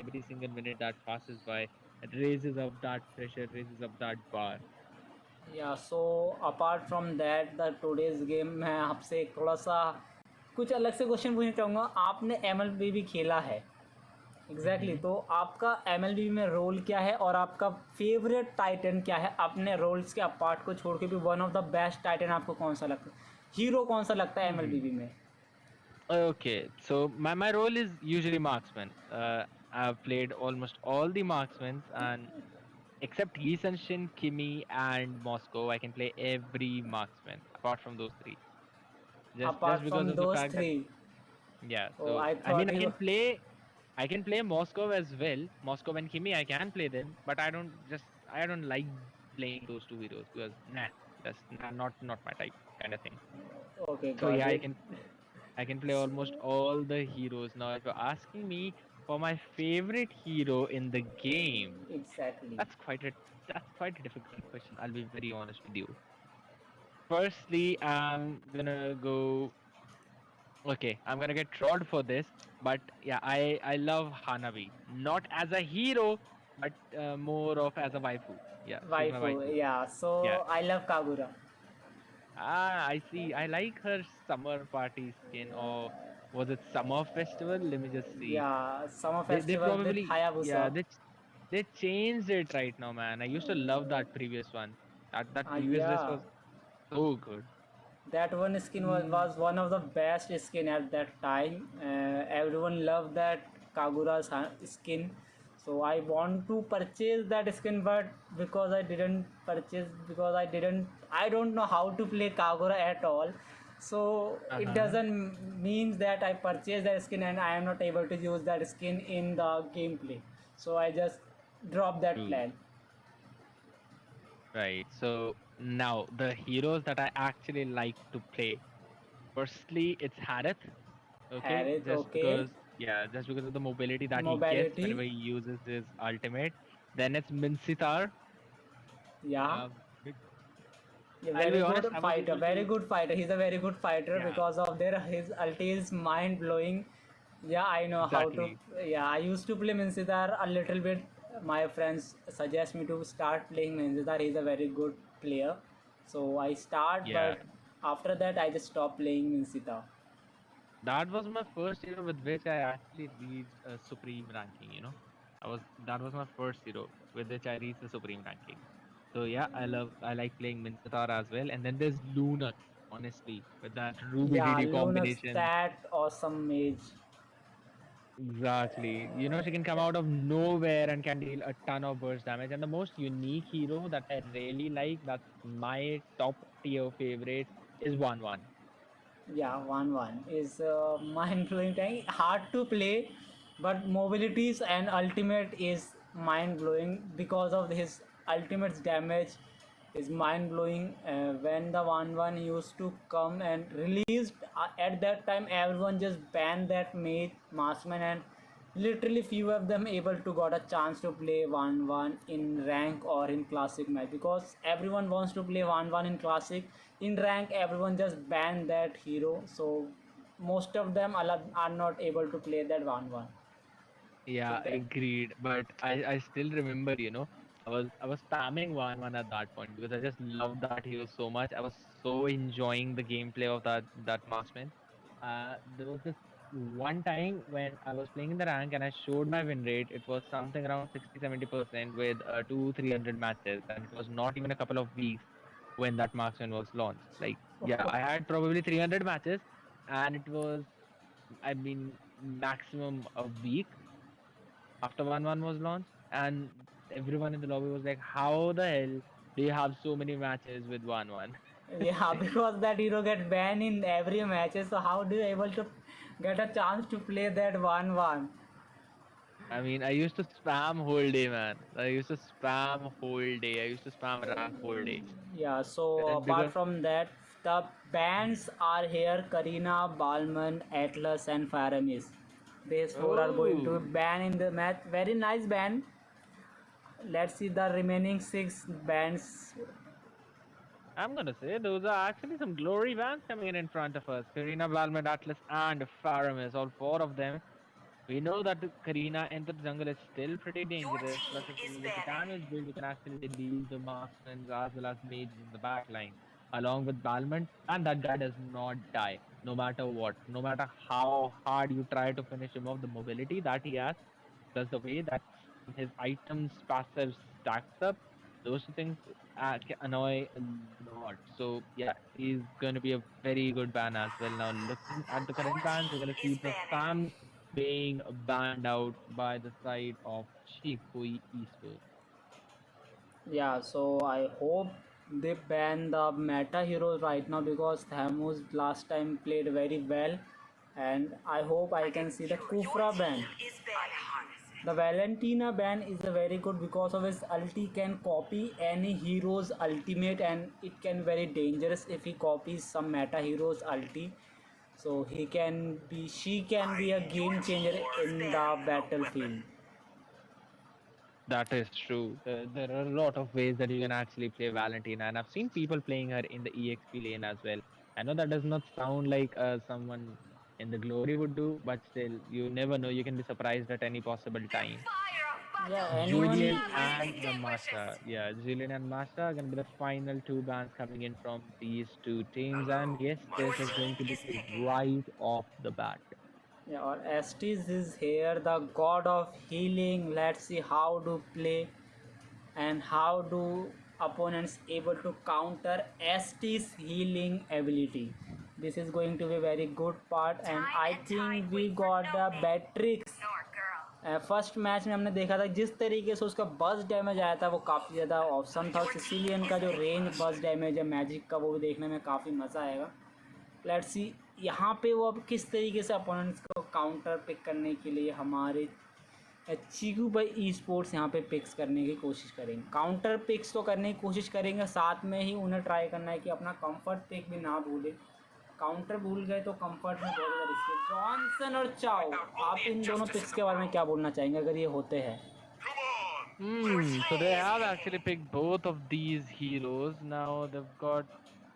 A: that passes by, it raises up that pressure, raises up that bar.
D: या so apart from that the today's game, मैं आपसे एक थोड़ा सा कुछ अलग से question पूछना चाहूँगा। आपने MLBB खेला है एग्जैक्टली
A: Mm-hmm.
D: तो आपका MLBB में रोल क्या है और आपका फेवरेट टाइटन क्या है? अपने रोल्स के अपार्ट को छोड़ के भी one of the best Titan आपको कौन सा लगता है, हीरो कौन सा लगता है MLBB में?
A: Okay, so my role is usually marksman. I've played almost all the marksmen, and except Lee Shin, Kimi, and Moscow, I can play every marksman apart from those three. Just
D: apart
A: because
D: from
A: of the
D: those
A: fact that,
D: three?
A: yeah.
D: Oh
A: So
D: I
A: I mean,
D: thought you
A: I can play Moscow as well. Moscow and Kimi, I can play them, but I don't like playing those two heroes because that's not my type kind of thing.
D: Okay
A: So
D: got
A: yeah,
D: it.
A: I can play almost all the heroes. Now, if you're asking me for my favorite hero in the game,
D: exactly.
A: that's quite a that's quite a difficult question. I'll be very honest with you. Firstly, I'm gonna go. Okay, I'm gonna get trolled for this, but yeah, I love Hanabi, not as a hero, but more of as a waifu. Yeah, she's my
D: Waifu,
A: waifu.
D: yeah. So
A: Yeah.
D: I love Kagura.
A: Ah, I see. I like her summer party skin, or was it summer festival? Let me just see.
D: Yeah, summer
A: They
D: festival with
A: probably, yeah,
D: Hayabusa.
A: they changed it right now, man. I used to love that previous one. That previous dress
D: Yeah,
A: was so good.
D: that one skin
A: Mm,
D: was one of the best skin at that time. Everyone loved that Kagura's skin. So I want to purchase that skin, but because I didn't purchase, because I don't know how to play Kagura at all. So it
A: uh-huh.
D: doesn't means that I purchase that skin and I am not able to use that skin in the gameplay. So I just drop that
A: True.
D: plan.
A: Right. So now the heroes that I actually like to play. Firstly, it's Harith. Okay,
D: Harith,
A: just
D: okay.
A: because, yeah, just because of the mobility that he gets
D: Mobility,
A: whenever he uses his ultimate. Then it's Minsitar.
D: yeah.
A: Be-
D: Yeah,
A: I'll be
D: very good
A: honest, I was
D: fighter.
A: able
D: Very
A: to,
D: good fighter. He's a very good fighter
A: yeah,
D: because of their his ulti is mind blowing. Yeah, I know how to.
A: exactly.
D: Yeah, I used to play Minsidar a little bit. My friends suggest me to start playing Minsidar. He's a very good player. So I start,
A: Yeah,
D: but after that I just stop playing Minsidar.
A: that was my first hero with which I actually reached a supreme ranking. That was my first hero with which I reached the supreme ranking. So yeah, I like playing Minsitar as well. And then there's Lunat, honestly, with that Ruby
D: Yeah,
A: DD
D: Luna's
A: combination.
D: that awesome mage.
A: Exactly. She can come out of nowhere and can deal a ton of burst damage. And the most unique hero that I really like, that's my top tier favorite, is 1-1.
D: Yeah, 1-1 is mind blowing thing. Hard to play, but mobilities and ultimate is mind blowing because of his ultimate's damage is mind blowing. When the 1-1 used to come and released at that time, everyone just banned that mage marksman and literally few of them able to got a chance to play 1-1 in rank or in classic match because everyone wants to play 1-1 in classic. In rank everyone just ban that hero, so most of them are not able to play that 1-1. So
A: Yeah,
D: that,
A: agreed. But I still remember, I was spamming 1-1 at that point because I just loved that hero so much. I was so enjoying the gameplay of that marksman. There was this one time when I was playing in the rank and I showed my win rate. It was something around 60-70% with 200-300 matches, and it was not even a couple of weeks when that marksman was launched. Like, yeah, I had probably 300 matches, and it was, I mean, maximum a week after 1-1 was launched, and everyone in the lobby was like, "How the hell do you have so many matches with 1-1?"
D: yeah, because that hero get banned in every match, so how do you able to get a chance to play that 1-1?
A: I mean, I used to spam whole day, man. I used to spam whole day. I used to spam rank whole day.
D: Yeah, so apart
A: Because
D: from that, the bands are here Karina, Balman, Atlas, and Faramis. These four are going to
A: oh,
D: ban in the match. Very nice band. Let's see the remaining six bands.
A: I'm gonna say those are actually some glory bands coming in front of us. Karina, Balmet, Atlas, and Faramis, all four of them. We know that Karina in the jungle is still pretty
C: Your
A: dangerous. Plus,
C: team
A: if
C: is
A: you use the
C: banning.
A: damage build, you can actually deal the marksmen as well as mages in the back line, along with Balmond. And that guy does not die, no matter what. No matter how hard you try to finish him off, the mobility that he has, plus the way that his items passive stacks up, those two things annoy a lot. So yeah, he's going to be a very good ban as well. Now looking at the
C: Your
A: current bans, we're
C: team
A: going to
C: is
A: see the
C: banning.
A: Sam being banned out by the side of Cheekpui eSports.
D: Yeah, so I hope they ban the meta heroes right now because Thamus last time played very well, and I hope I can see the
C: Your
D: Kufra ban.
C: team is banning.
D: The Valentina ban is a very good because of his ulti can copy any hero's ultimate and it can very dangerous if he copies some meta hero's ulti. So she can be a
C: Your
D: game
C: team
D: changer
C: is
D: in the
C: banning a weapon.
D: battlefield.
A: That is true. There are a lot of ways that you can actually play Valentina, and I've seen people playing her in the EXP lane as well. I know that does not sound like someone in the Glory would do, but still, you never know. You can be surprised at any possible time.
D: Yeah,
A: Julian
D: anyone.
A: and the Masha. Yeah, Julian and Masha are going to be the final two bands coming in from these two teams. And yes, this is going to be right off the bat.
D: Yeah, or Estes is here, the god of healing. Let's see how do play and how do opponents able to counter Estes healing ability. This is going to be very good part, and I think we got the Beatrix. First match में हमने देखा था जिस तरीके से उसका बस damage आया था वो काफ़ी ज़्यादा ऑप्शन था। सिसिलियन का जो रेंज बस डैमेज है मैजिक का वो भी देखने में काफ़ी मज़ा आएगा। लेट्स सी यहाँ पे वो अब किस तरीके से अपोनेंट्स को काउंटर पिक करने के लिए हमारे चीकू भाई ई स्पोर्ट्स यहाँ पे पिक्स करने की कोशिश करेंगे। काउंटर पिक्स तो करने की कोशिश करेंगे, साथ में ही उन्हें ट्राई करना है कि अपना कंफर्ट पिक भी ना भूले। काउंटर भूल गए तो कंफर्ट में बहुत ज़्यादा रिस्क। जॉनसन और चाओ, आप इन दोनों पिक्स के बारे में क्या बोलना चाहेंगे अगर ये होते हैं?
A: So they have actually picked both of these heroes. Now they've got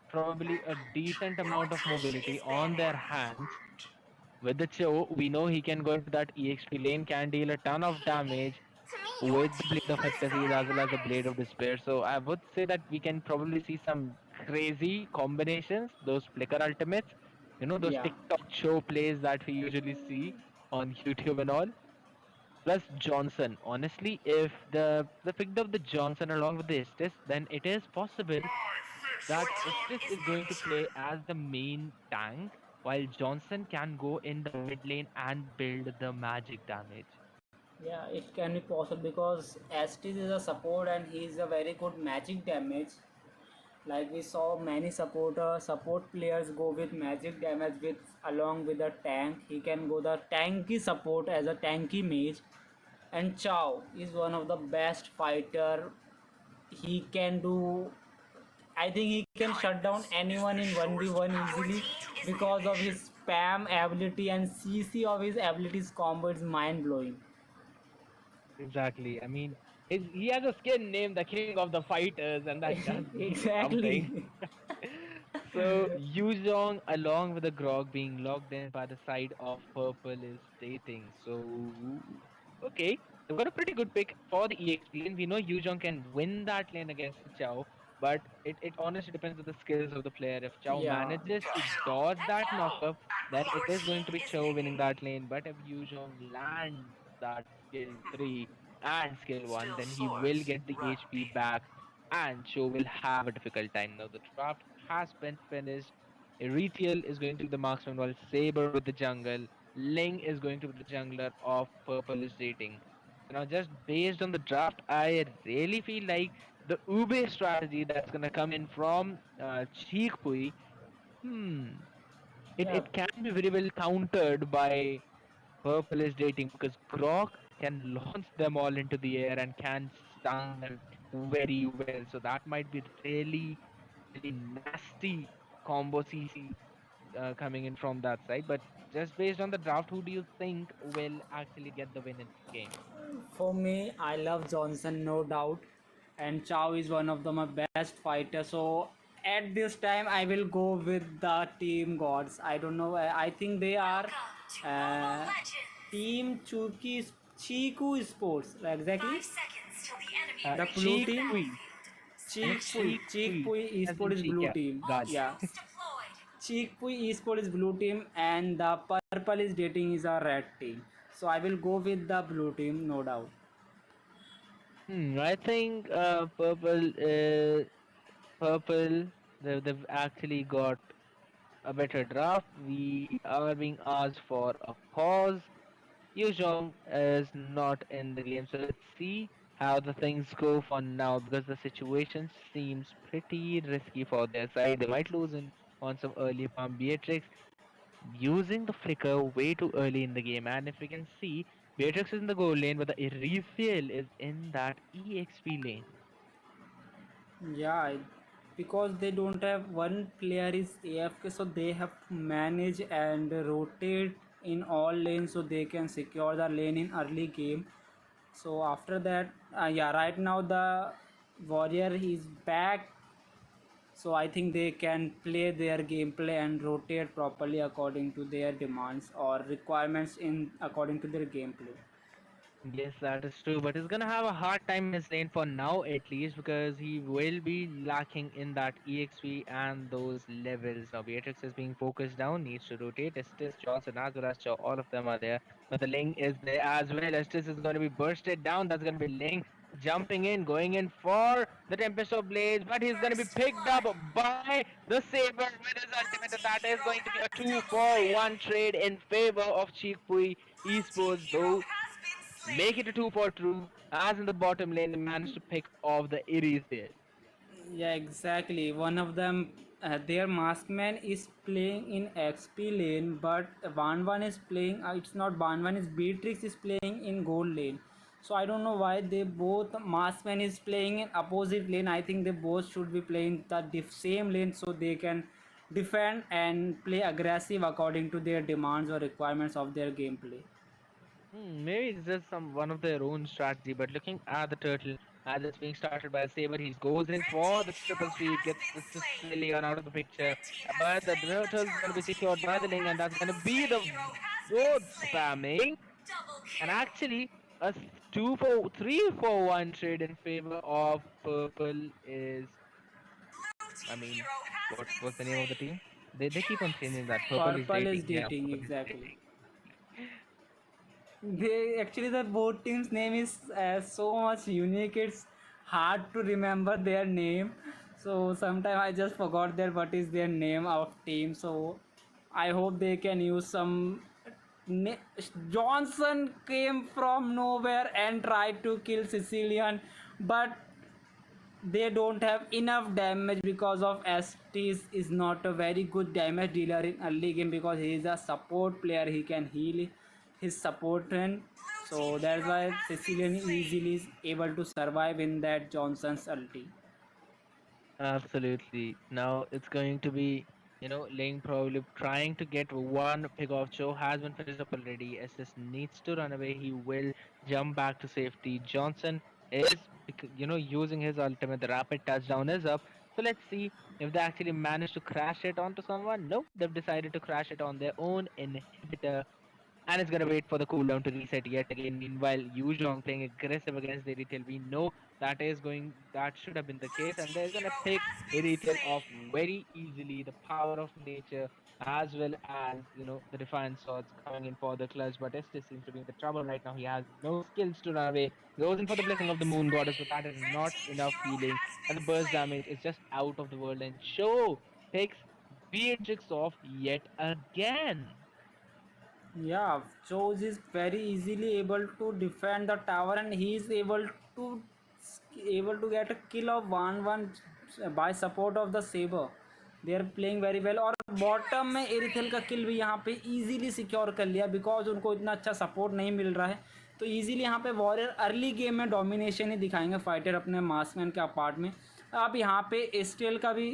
A: probably a decent amount of mobility on their hands. With the Cho, we know he can go into that EXP lane, can deal a ton of damage with the Blade of Ecstasy as well as the Blade of Despair. So I would say that we can probably see some crazy combinations, those flicker ultimates, those
D: Yeah.
A: TikTok show plays that we usually see on YouTube and all. Plus Johnson. Honestly, if the picked up the Johnson along with the Estes, then it is possible that Estes is going to play as the main tank, while Johnson can go in the mid lane and build the magic damage.
D: Yeah, it can be possible because Estes is a support and he is a very good magic damage. Like we saw many support players go with magic damage with along with the tank. He can go the tanky support as a tanky mage. And Chow is one of the best fighter. He can do, I think he can shut down anyone in 1v1 easily because of his spam ability, and CC of his abilities combo is mind blowing.
A: Exactly. I mean, he has a skin named the King of the Fighters, and that does mean something.
D: Exactly.
A: So Yuzhong, along with the Grog being locked in by the side of Purple, is stating. So okay, they've got a pretty good pick for the EXP lane. We know Yuzhong can win that lane against the Chao, but it honestly depends on the skills of the player. If Chao
D: Yeah.
A: manages to dodge that knockup, then it is going to be Chao winning that lane. But if Yuzhong lands that skill 3 and skill 1, then he will get the HP back and Cho will have a difficult time. Now the draft has been finished. Erethiel is going to be the marksman while Saber with the jungle. Ling is going to be the jungler of Purple is dating. So now just based on the draft, I really feel like the Ube strategy that's gonna come in from Cheekpui, hmm,
D: Yeah.
A: it can be very well countered by Purple is dating because Grok can launch them all into the air and can stun them very well. So that might be really, really nasty combo CC coming in from that side. But just based on the draft, who do you think will actually get the win in this game?
D: For me, I love Johnson, no doubt, and Chow is one of my best fighters. So at this time, I will go with the Team Gods. I don't know. I think they are uh, Team Chiku Sports. Exactly. The blue team.
A: Cheekpui.
D: Cheekpui
A: As in
D: Esport is
A: cheek,
D: blue
A: yeah.
D: team.
A: Got it.
D: Yeah. Cheekpui Esport is blue team and the purple is dating is a red team. So I will go with the blue team, no doubt.
A: I think purple. They've actually got a better draft. We are being asked for a pause. Yu Zhong is not in the game, so let's see how the things go for now because the situation seems pretty risky for their side. They might lose in on some early farm. Beatrix using the flicker way too early in the game, and if we can see, Beatrix is in the goal lane, but the refill is in that EXP lane.
D: Yeah, because they don't have one player is AFK, so they have to manage and rotate in all lanes so they can secure the lane in early game. So after that, yeah, right now the warrior is back So I think they can play their gameplay and rotate properly according to their demands or requirements in according to their gameplay.
A: Yes, that is true, but he's gonna have a hard time in his lane for now, at least, because he will be lacking in that EXP and those levels. Now, Beatrix is being focused down, needs to rotate. Estes, Johnson, as well as Cho, all of them are there, but the Ling is there as well. Estes is going to be bursted down. That's going to be Ling jumping in, going in for the Tempest of Blades, but he's going to be
C: First
A: picked up
C: blood.
A: by the Saber with his
C: Blue
A: ultimate, and
C: team
A: that is
C: hero
A: going to be a
C: has
A: two
C: double
A: for
C: kill.
A: one trade in favor of Cheekpui
C: Blue team
A: eSports,
C: hero
A: though.
C: has been
A: Make
C: slain.
A: it a 2 for 2. As in the bottom lane, they managed to pick off the Iris there.
D: Yeah, exactly. One of them, their maskman is playing in XP lane, but Van is playing. It's not Van is Beatrix is playing in gold lane. So I don't know why they both maskman is playing in opposite lane. I think they both should be playing the same lane so they can defend and play aggressive according to their demands or requirements of their gameplay.
A: Maybe it's just some one of their own strategy, but looking at the turtle as it's being started by Saber, he goes in
C: Red
A: for
C: team
A: the
C: hero
A: triple sweep,
C: has
A: gets
C: been
A: the
C: slain.
A: Sicilian out of the picture,
C: Red team has
A: but the
C: slain the
A: turtle's going to
C: turtle.
A: be
C: Team
A: secured by
C: hero
A: the Ling, and
C: has
A: that's going to
C: been
A: be
C: slain.
A: the
C: Hero has been
A: both
C: slain.
A: spamming,
C: Double
A: and
C: kill.
A: actually a 2 for 3 for 1 trade in favor of purple is,
C: Blue
A: I
C: team
A: mean,
C: hero has been
A: what's the name of the
C: slain.
A: team? They keep on
C: Killing
A: changing that.
C: spree.
A: Purple is
D: Purple is
A: dating. Yeah,
D: dating,
A: purple is
D: exactly.
A: dating.
D: They actually the both teams name is so much unique. It's hard to remember their name. So sometimes I just forgot their what is their name of team. So I hope they can use some. Johnson came from nowhere and tried to kill Sicilian, but they don't have enough damage because of Estes is not a very good damage dealer in early game because he is a support player. He can heal his support and
C: Blue team
D: so that's
C: hero
D: why
C: has been
D: Sicilian
C: slain.
D: easily is able to survive in that Johnson's ulti.
A: Absolutely. Now it's going to be, Ling probably trying to get one pick off. Joe has been finished up already. SS needs to run away. He will jump back to safety. Johnson is, using his ultimate. The rapid touchdown is up. So let's see if they actually manage to crash it onto someone. Nope, they've decided to crash it on their own inhibitor, and it's gonna wait for the cooldown to reset yet again. Meanwhile, Yuzhong playing aggressive against the Retail. We know that should have been the
C: Blue
A: case, and
C: team
A: they're gonna
C: hero
A: pick
C: has been
A: Retail off
C: slain.
A: very easily. The power of nature, as well as the Defiant Swords coming in for the clutch. But Estes seems to be in the trouble right now. He has no skills to run away. Goes in for the blessing of
C: Killing
A: the Moon Goddess, but
C: spree.
A: that is
C: Red
A: not
C: team
A: enough
C: hero
A: healing,
C: has
A: and the
C: been
A: burst
C: slain.
A: damage is just out of the world. And Cho picks Beatrix off yet again.
D: Yeah, Chose is very easily able to defend the tower and he is able to get a kill of 1-1 by support of the Saber. They are playing very well और bottom
C: Killing
D: में एरिथेल का
C: spree.
D: किल भी यहाँ पे easily secure कर लिया because उनको इतना अच्छा सपोर्ट नहीं मिल रहा है तो इजीली यहाँ पे वॉरियर अर्ली गेम में डोमिनेशन ही दिखाएंगे फाइटर अपने मासमैन के अपार्ट में अब यहाँ पे एस्टेल का भी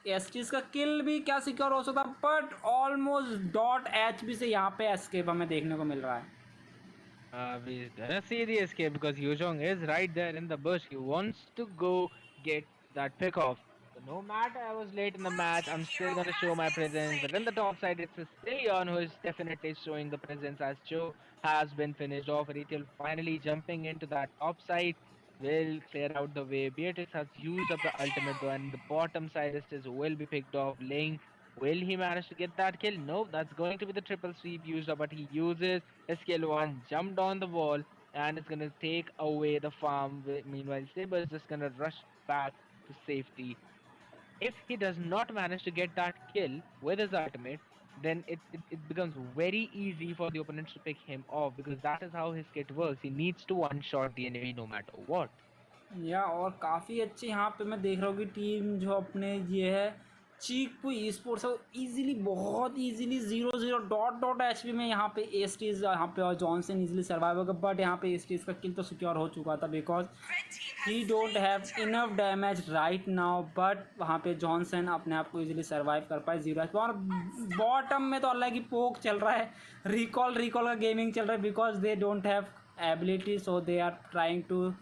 D: एस्टिस का किल भी क्या सिक्योर हो सकता but almost dot H B से यहाँ पे एस्केप हमें देखने को मिल रहा है
A: We're gonna see the escape because Yuzhong is right there in the bush. He wants to go get that pick off. So no matter I was late in the
C: Blue
A: match,
C: team
A: I'm still
C: hero
A: gonna show
C: has
A: my
C: been
A: presence. But in the
C: slain.
A: top side, it's Sicilian who is definitely showing the presence as Joe has been finished off. Retail finally jumping into that top side will clear out the way. Beatrix has used up the
C: Mega
A: ultimate though,
C: kill.
A: and the bottom side is will be picked off. Ling, will he manage to get that kill? No, that's going to be the triple sweep used up, but he uses his skill one, jumped on the wall, and it's gonna take away the farm. Meanwhile, Saber is just gonna rush back to safety. If he does not manage to get that kill with his ultimate, then it becomes very easy for the opponents to pick him off because that is how his kit works. He needs to one shot the enemy no matter what.
D: या और काफ़ी अच्छी यहाँ पे मैं देख रहा हूँ कि टीम जो अपने ये है चीकपुई ई स्पोर्ट्स इजीली बहुत इजीली 0-0 डॉट एचपी में यहाँ पे एस्टीज यहाँ पे और जॉनसन इजीली सर्वाइव होगा बट यहाँ पे एस्टीज का किल तो सिक्योर हो चुका था because
C: Red team has
D: he don't
C: slain
D: have
C: the turtle.
D: Enough damage right now but वहाँ पे जॉनसन अपने आप को इजीली सर्वाइव कर पाए 0 एचपी और बॉटम में तो अल्लाह की पोक चल रहा है रिकॉल का गेमिंग चल रहा है because they don't have ability so they are trying to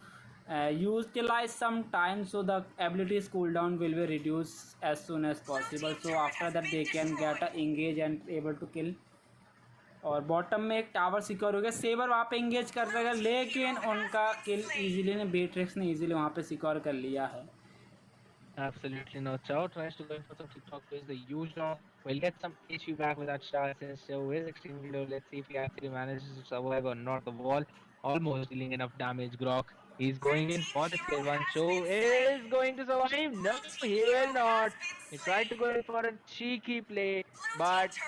D: utilize some time so the abilities cooldown will be reduced as soon as possible, so after that they can get a engage and able to kill. और bottom में एक tower secure हो गया, saver वहाँ पे engage कर रहेगा लेकिन उनका किल इजीली ने बेट्रिक्स ने इजीली वहाँ पे सिक्योर कर लिया है.
A: Absolutely no doubt. Tries to go in for some TikTok plays. The usual. We'll get some HP back with that shot since show is extremely low. Let's see if he actually manages to survive or not. The wall almost dealing enough damage. Grok. He's going in for the kill. One show is going to survive. No, he will not. He tried to go in for a cheeky play, but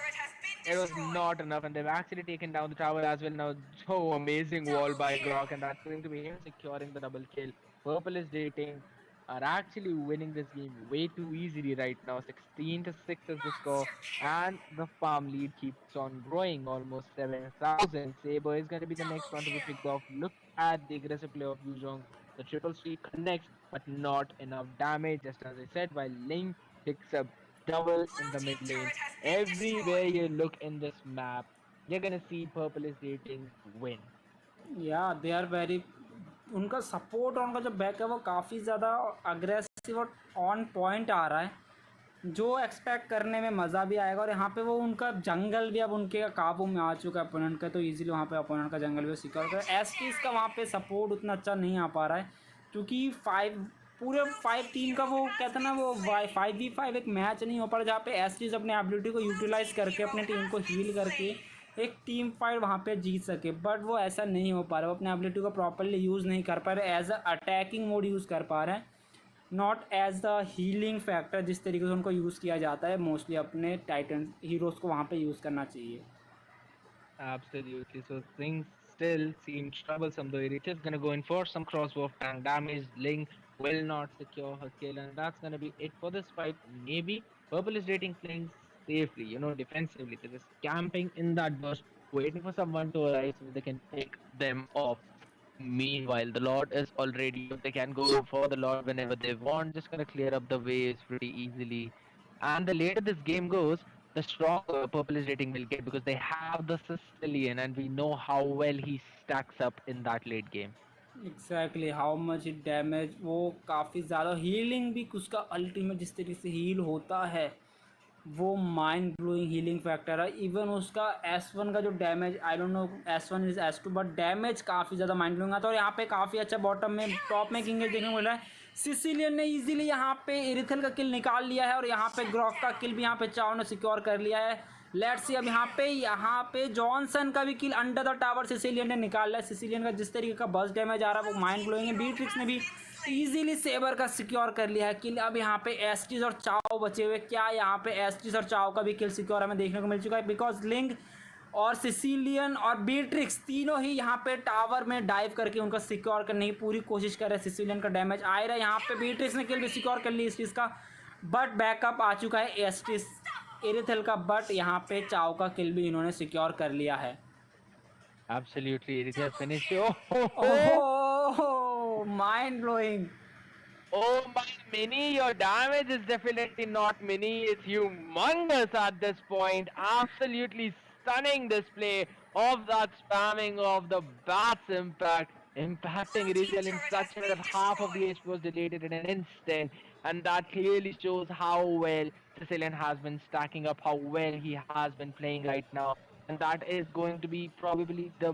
A: it was not enough, and they've actually taken down the tower as well now. So amazing wall by Grok, and that's going to be him securing the double kill. Purple is dating, are actually winning this game way too easily right now. 16 to 6 is the score, and the farm lead keeps on growing, almost 7,000. Saber is going to be the next one to be picked off. Look at the aggressive play of Yuzhong. The triple streak connects, but not enough damage, just as I said, while Ling picks up double in the mid lane. Everywhere you look in this map, you're gonna see Purple is dating win.
D: या they are very, उनका support और उनका जो back है वो काफ़ी ज़्यादा aggressive और ऑन पॉइंट आ रहा है, जो एक्सपेक्ट करने में मज़ा भी आएगा. और यहाँ पे वो उनका जंगल भी अब उनके काबू में आ चुका है अपोनेंट का, तो इजीली वहाँ पे अपोनेंट का जंगल भी सिक्योर कर. एसटीज का वहाँ पे सपोर्ट उतना अच्छा नहीं आ पा रहा है क्योंकि पूरे 5 टीम का वो कहते हैं ना वो 5v5 एक मैच नहीं हो पा रहा जहाँ पे एसटीज अपने एबिलिटी को यूटिलाइज़ करके अपने टीम को हील करके एक टीम फाइट वहाँ पे जीत सके, बट वो ऐसा नहीं हो पा रहा. वो अपने एबिलिटी को प्रॉपरली यूज़ नहीं कर पा रहे, as a attacking mode use कर पा रहे हैं, not as the healing factor जिस तरीके से उनको यूज़ किया जाता है. मोस्टली अपने टाइटन हीरोज़ को वहाँ पे यूज़ करना चाहिए.
A: Absolutely. So things still seem troublesome though. It is gonna go in for some crossbow tank damage. Ling will not secure her kill, and that's gonna be it for this fight. Maybe Purple is rating playing safely, defensively. They're just camping in that bush, waiting for someone to arrive so that they can pick them off. Meanwhile, the Lord is already up. They can go for the Lord whenever they want. Just gonna clear up the waves pretty easily. And the later this game goes, the stronger Purple is rating will get because they have the Sicilian, and we know how well he stacks up in that late game.
D: Exactly how much it damage, वो काफ़ी ज़्यादा healing भी उसका ultimate जिस तरीके से heal होता है वो माइंड ब्लोइंग हीलिंग फैक्टर है. इवन उसका S1 का जो damage, I don't know S1 is S2, but damage काफ़ी ज़्यादा माइंड ब्लोइंग आता है. और यहाँ पे काफ़ी अच्छा बॉटम में टॉप में किंग देखने को मिल रहा है. सिसिलियन ने इजीली यहाँ पे एरिथल का किल निकाल लिया है और यहाँ पे ग्रॉक का किल भी यहाँ पे चाओ ने सिक्योर कर लिया है. लेट्स सी अब यहाँ पे जॉनसन का भी किल अंडर द टावर सिसिलियन ने निकाल लिया है. सिसिलियन का जिस तरीके का बस डैमेज आ रहा है वो माइंड ब्लोइंग है. बीट्रिक्स ने भी इजीली सेबर का सिक्योर कर लिया है किल. अब यहाँ पे एस्टिस और चाओ बचे हुए, क्या यहाँ पे एस्टिस और चाओ का भी किल सिक्योर हमें देखने को मिल चुका है बिकॉज लिंग और सिसिलियन और बीट्रिक्स तीनों ही यहाँ पे टावर में डाइव करके उनका सिक्योर करने की पूरी कोशिश कर रहे हैं. सिसिलियन का डैमेज आ रहा है, यहाँ पे बीट्रिक्स ने किल भी सिक्योर कर ली एस्टिस का, बट बैकअप आ चुका है एस्टिस एरिथल का, बट यहाँ पे चाओ का किल भी इन्होंने सिक्योर कर लिया है.
A: Absolutely, it is finished.
D: Oh, mind blowing.
A: Oh my mini, your damage is definitely not mini, it's humongous at this point. Absolutely stunning display of that spamming of the Bat's impact, impacting Rizal in such a way that half of the HP was deleted in an instant, and that clearly shows how well Sicilian has been stacking up, how well he has been playing right now, and that is going to be probably the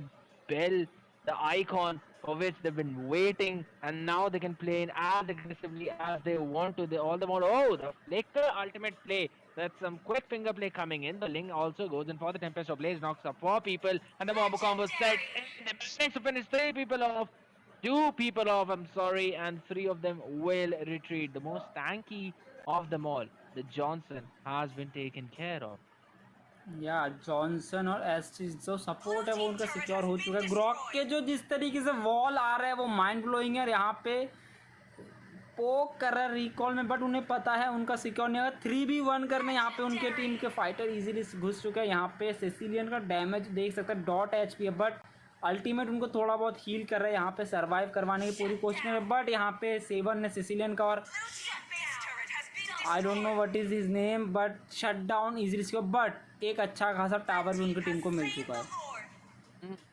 A: bell, the icon for which they've been waiting, and now they can play in as aggressively as they want to. They all the more. Oh, the flicker ultimate play. That's some quick finger play coming in. The Ling also goes in for the Tempest of Blaze, knocks up 4 people, and the Mombo combo sets in. They manage to finish 3 people off. 2 people off, I'm sorry, and 3 of them will retreat. The most tanky of them all, the Johnson, has been taken care of.
D: या Johnson और एस्टिस जो support है वो उनका secure हो चुका है. Grok के जो जिस तरीके से वॉल आ रहा है वो माइंड ब्लोइंग है और यहाँ पे पोक कर रहा है रिकॉल में, बट उन्हें पता है उनका सिक्योर नहीं होगा. 3v1 करने यहाँ पे उनके टीम के फाइटर इजीली घुस चुके हैं. यहाँ पे सिसिलियन का डैमेज देख सकते हैं, .HP है, बट अल्टीमेट उनको थोड़ा बहुत हील कर रहे हैं. यहाँ पे सर्वाइव करवाने की पूरी कोशिश कर रहे हैं, बट यहाँ पे सेवन ने सिसिलियन का और I don't know what is his name but shut down easily, but एक अच्छा खासा टावर भी उनकी टीम को मिल चुका है.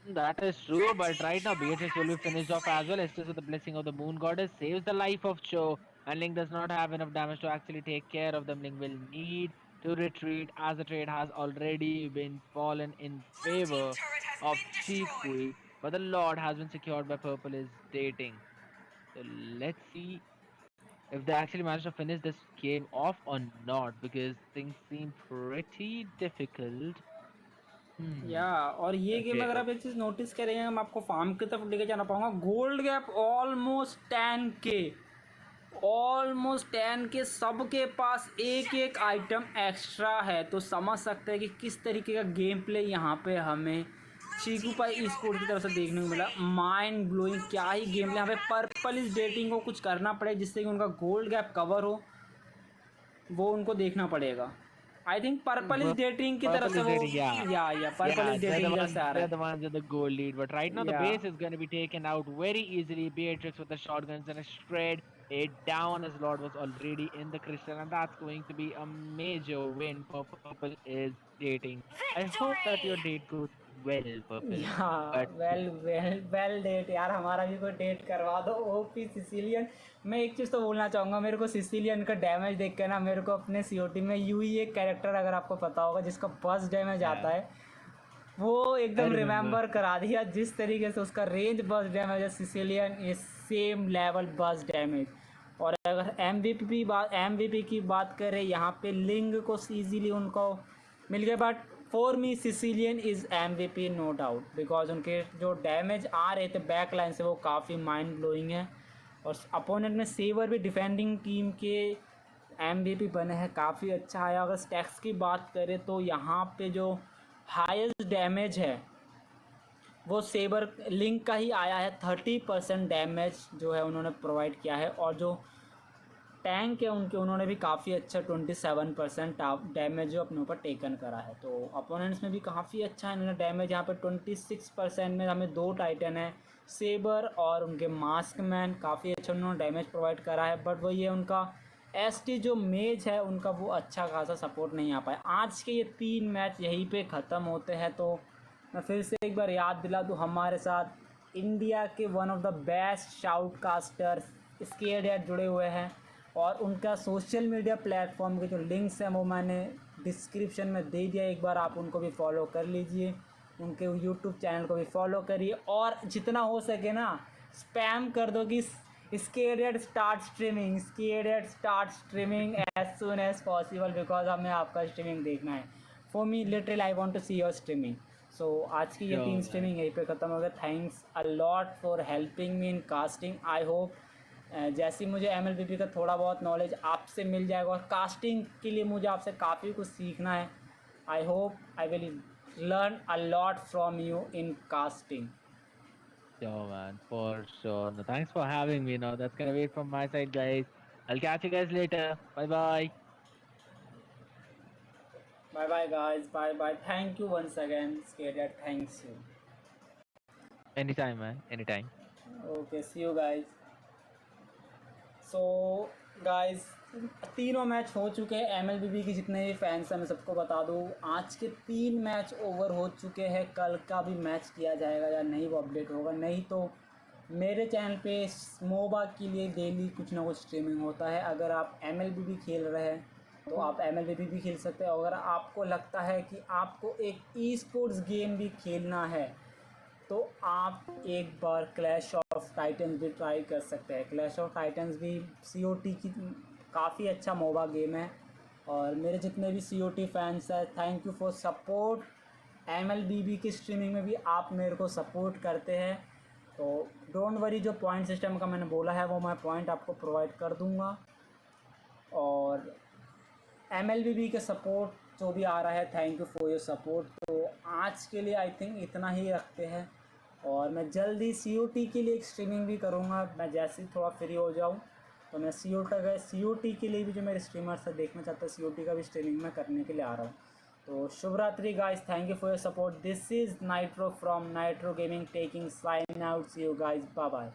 A: That is true, but right now Beatrix will be finished off as well. Estes with the blessing of the moon goddess saves the life of Cho, and Link does not have enough damage to actually take care of them. Link will need to retreat as the trade has already been fallen in favor of Cheekpui, but the Lord has been secured by Purple is dating. So let's see if they actually manage to finish this game off or not, because things seem pretty difficult.
D: या और ये game
A: Okay,
D: अगर आप एक चीज़ notice करेंगे, मैं आपको farm की तरफ लेके जाना पाऊंगा. Gold gap almost 10K, almost 10K, सबके पास एक एक आइटम एक्स्ट्रा है. तो समझ सकते हैं कि किस तरीके का गेम प्ले यहाँ पे हमें चीकूपाई ई स्पोर्ट की तरफ से देखने को मिला. माइंड ब्लोइंग क्या ही गेम प्ले. यहाँ पे पर्पल इस डेटिंग को कुछ करना पड़े जिससे कि उनका गोल्ड गैप कवर हो, वो उनको देखना पड़ेगा. I think purple is dating की तरफ
A: Purple
D: से
A: is
D: वो,
A: dating, yeah.
D: या पर्पल
A: Yeah,
D: इज डेटिंग की तरफ से आ रहा
A: they're
D: है.
A: the ones with the goal lead. But right now the
D: या
A: base is going to be taken out very easily. Beatrix with the shotguns and a shred it down. His lord was already in the crystal, and that's going to be a major win for Purple is dating. I hope that your date goes well, Purple.
D: या
A: But
D: well well well date यार, हमारा भी कोई date करवा दो. OP Cecilion. मैं एक चीज़ तो बोलना चाहूँगा, मेरे को सिसिलियन का डैमेज देख के ना, मेरे को अपने सीओटी में यूई एक कैरेक्टर, अगर आपको पता होगा, जिसका बस डैमेज आता
A: yeah,
D: है, वो
A: I
D: एकदम
A: remember.
D: रिमेंबर करा दिया. जिस तरीके से उसका रेंज बस डैमेज है, सिसिलियन इज सेम लेवल बस डैमेज. और अगर एमवीपी की बात करें, यहाँ पे लिंग को ईजीली उनको मिल गया. But for me Cecilion is MVP no doubt, because उनके जो डैमेज आ रहे थे बैक लाइन से वो काफ़ी माइंड ब्लोइंग है. और अपोनेंट में सेवर भी डिफेंडिंग टीम के एमवीपी बने हैं, काफ़ी अच्छा है. अगर स्टैक्स की बात करें तो यहाँ पे जो हाईएस्ट डैमेज है वो सेबर लिंक का ही आया है. 30% डैमेज जो है उन्होंने प्रोवाइड किया है. और जो टैंक है उनके, उन्होंने भी काफ़ी अच्छा 27% डैमेज जो अपने ऊपर टेकन करा है. तो अपोनेंट्स में भी काफ़ी अच्छा है इन्होंने डैमेज. यहाँ पे 26% में हमें 2 टाइटन है, सेबर और उनके मास्क मैन, काफ़ी अच्छा उन्होंने डैमेज प्रोवाइड करा है. बट वो ये उनका एसटी जो मेज है उनका, वो अच्छा खासा सपोर्ट नहीं आ पाया. आज के ये 3 मैच यहीं पे ख़त्म होते हैं. तो मैं फिर से एक बार याद दिला दूँ, हमारे साथ इंडिया के वन ऑफ द बेस्ट शाउटकास्टर स्केयरडेट जुड़े हुए हैं. और उनका सोशल मीडिया प्लेटफॉर्म के जो लिंक्स हैं वो मैंने डिस्क्रिप्शन में दे दिया. एक बार आप उनको भी फॉलो कर लीजिए, उनके यूट्यूब चैनल को भी फॉलो करिए. और जितना हो सके ना स्पैम कर दो कि Scaredate start streaming as soon as possible, because हमें आपका स्ट्रीमिंग देखना है. For me literally I want to see your streaming. So आज की ये 3
A: Sure, man.
D: स्ट्रीमिंग यहीं पे ख़त्म हो गया. Thanks a lot for helping me in casting. I hope जैसे मुझे MLBB का थोड़ा बहुत नॉलेज आपसे मिल जाएगा, और कास्टिंग के लिए मुझे आपसे काफ़ी कुछ सीखना है. I hope I will learn a lot from you in casting.
A: Sure, man, for sure. No, thanks for having me. No, that's gonna be it from my side, guys. I'll catch you guys later. Bye bye.
D: Bye bye guys, bye bye. Thank you once again Scaredate. Thanks you.
A: Anytime, man. Anytime.
D: Okay, see you guys. So guys, तीनों match हो चुके हैं. MLBB के जितने भी fans हैं मैं सबको बता दूं, आज के 3 मैच ओवर हो चुके हैं. कल का भी मैच किया जाएगा या नहीं वो अपडेट होगा. नहीं तो मेरे चैनल पे मोबा के लिए डेली कुछ ना कुछ स्ट्रीमिंग होता है. अगर आप MLBB खेल रहे हैं तो आप MLBB भी खेल सकते हैं. अगर आपको लगता है कि आपको एक ई स्पोर्ट्स गेम भी खेलना है तो आप एक बार क्लैश ऑफ टाइटन्स भी ट्राई कर सकते हैं. क्लैश ऑफ टाइटन्स भी COT की काफ़ी अच्छा मोबा गेम है. और मेरे जितने भी COT फैंस हैं, thank you for support. MLBB की स्ट्रीमिंग में भी आप मेरे को सपोर्ट करते हैं, तो डोंट वरी. जो पॉइंट सिस्टम का मैंने बोला है वो मैं पॉइंट आपको प्रोवाइड कर दूंगा. और MLBB के सपोर्ट जो भी आ रहा है, thank you for your support. तो आज के लिए आई थिंक इतना ही रखते हैं. और मैं जल्दी COT के लिए एक स्ट्रीमिंग भी करूँगा. मैं जैसे ही थोड़ा फ्री हो जाऊँ तो मैं COT के लिए भी जो मेरे स्ट्रीमर्स है देखना चाहता है, COT का भी स्ट्रीमिंग मैं करने के लिए आ रहा हूँ. तो शुभ रात्रि guys, thank you for your support. This is Nitro from Nitro gaming taking sign out. See you guys, bye bye.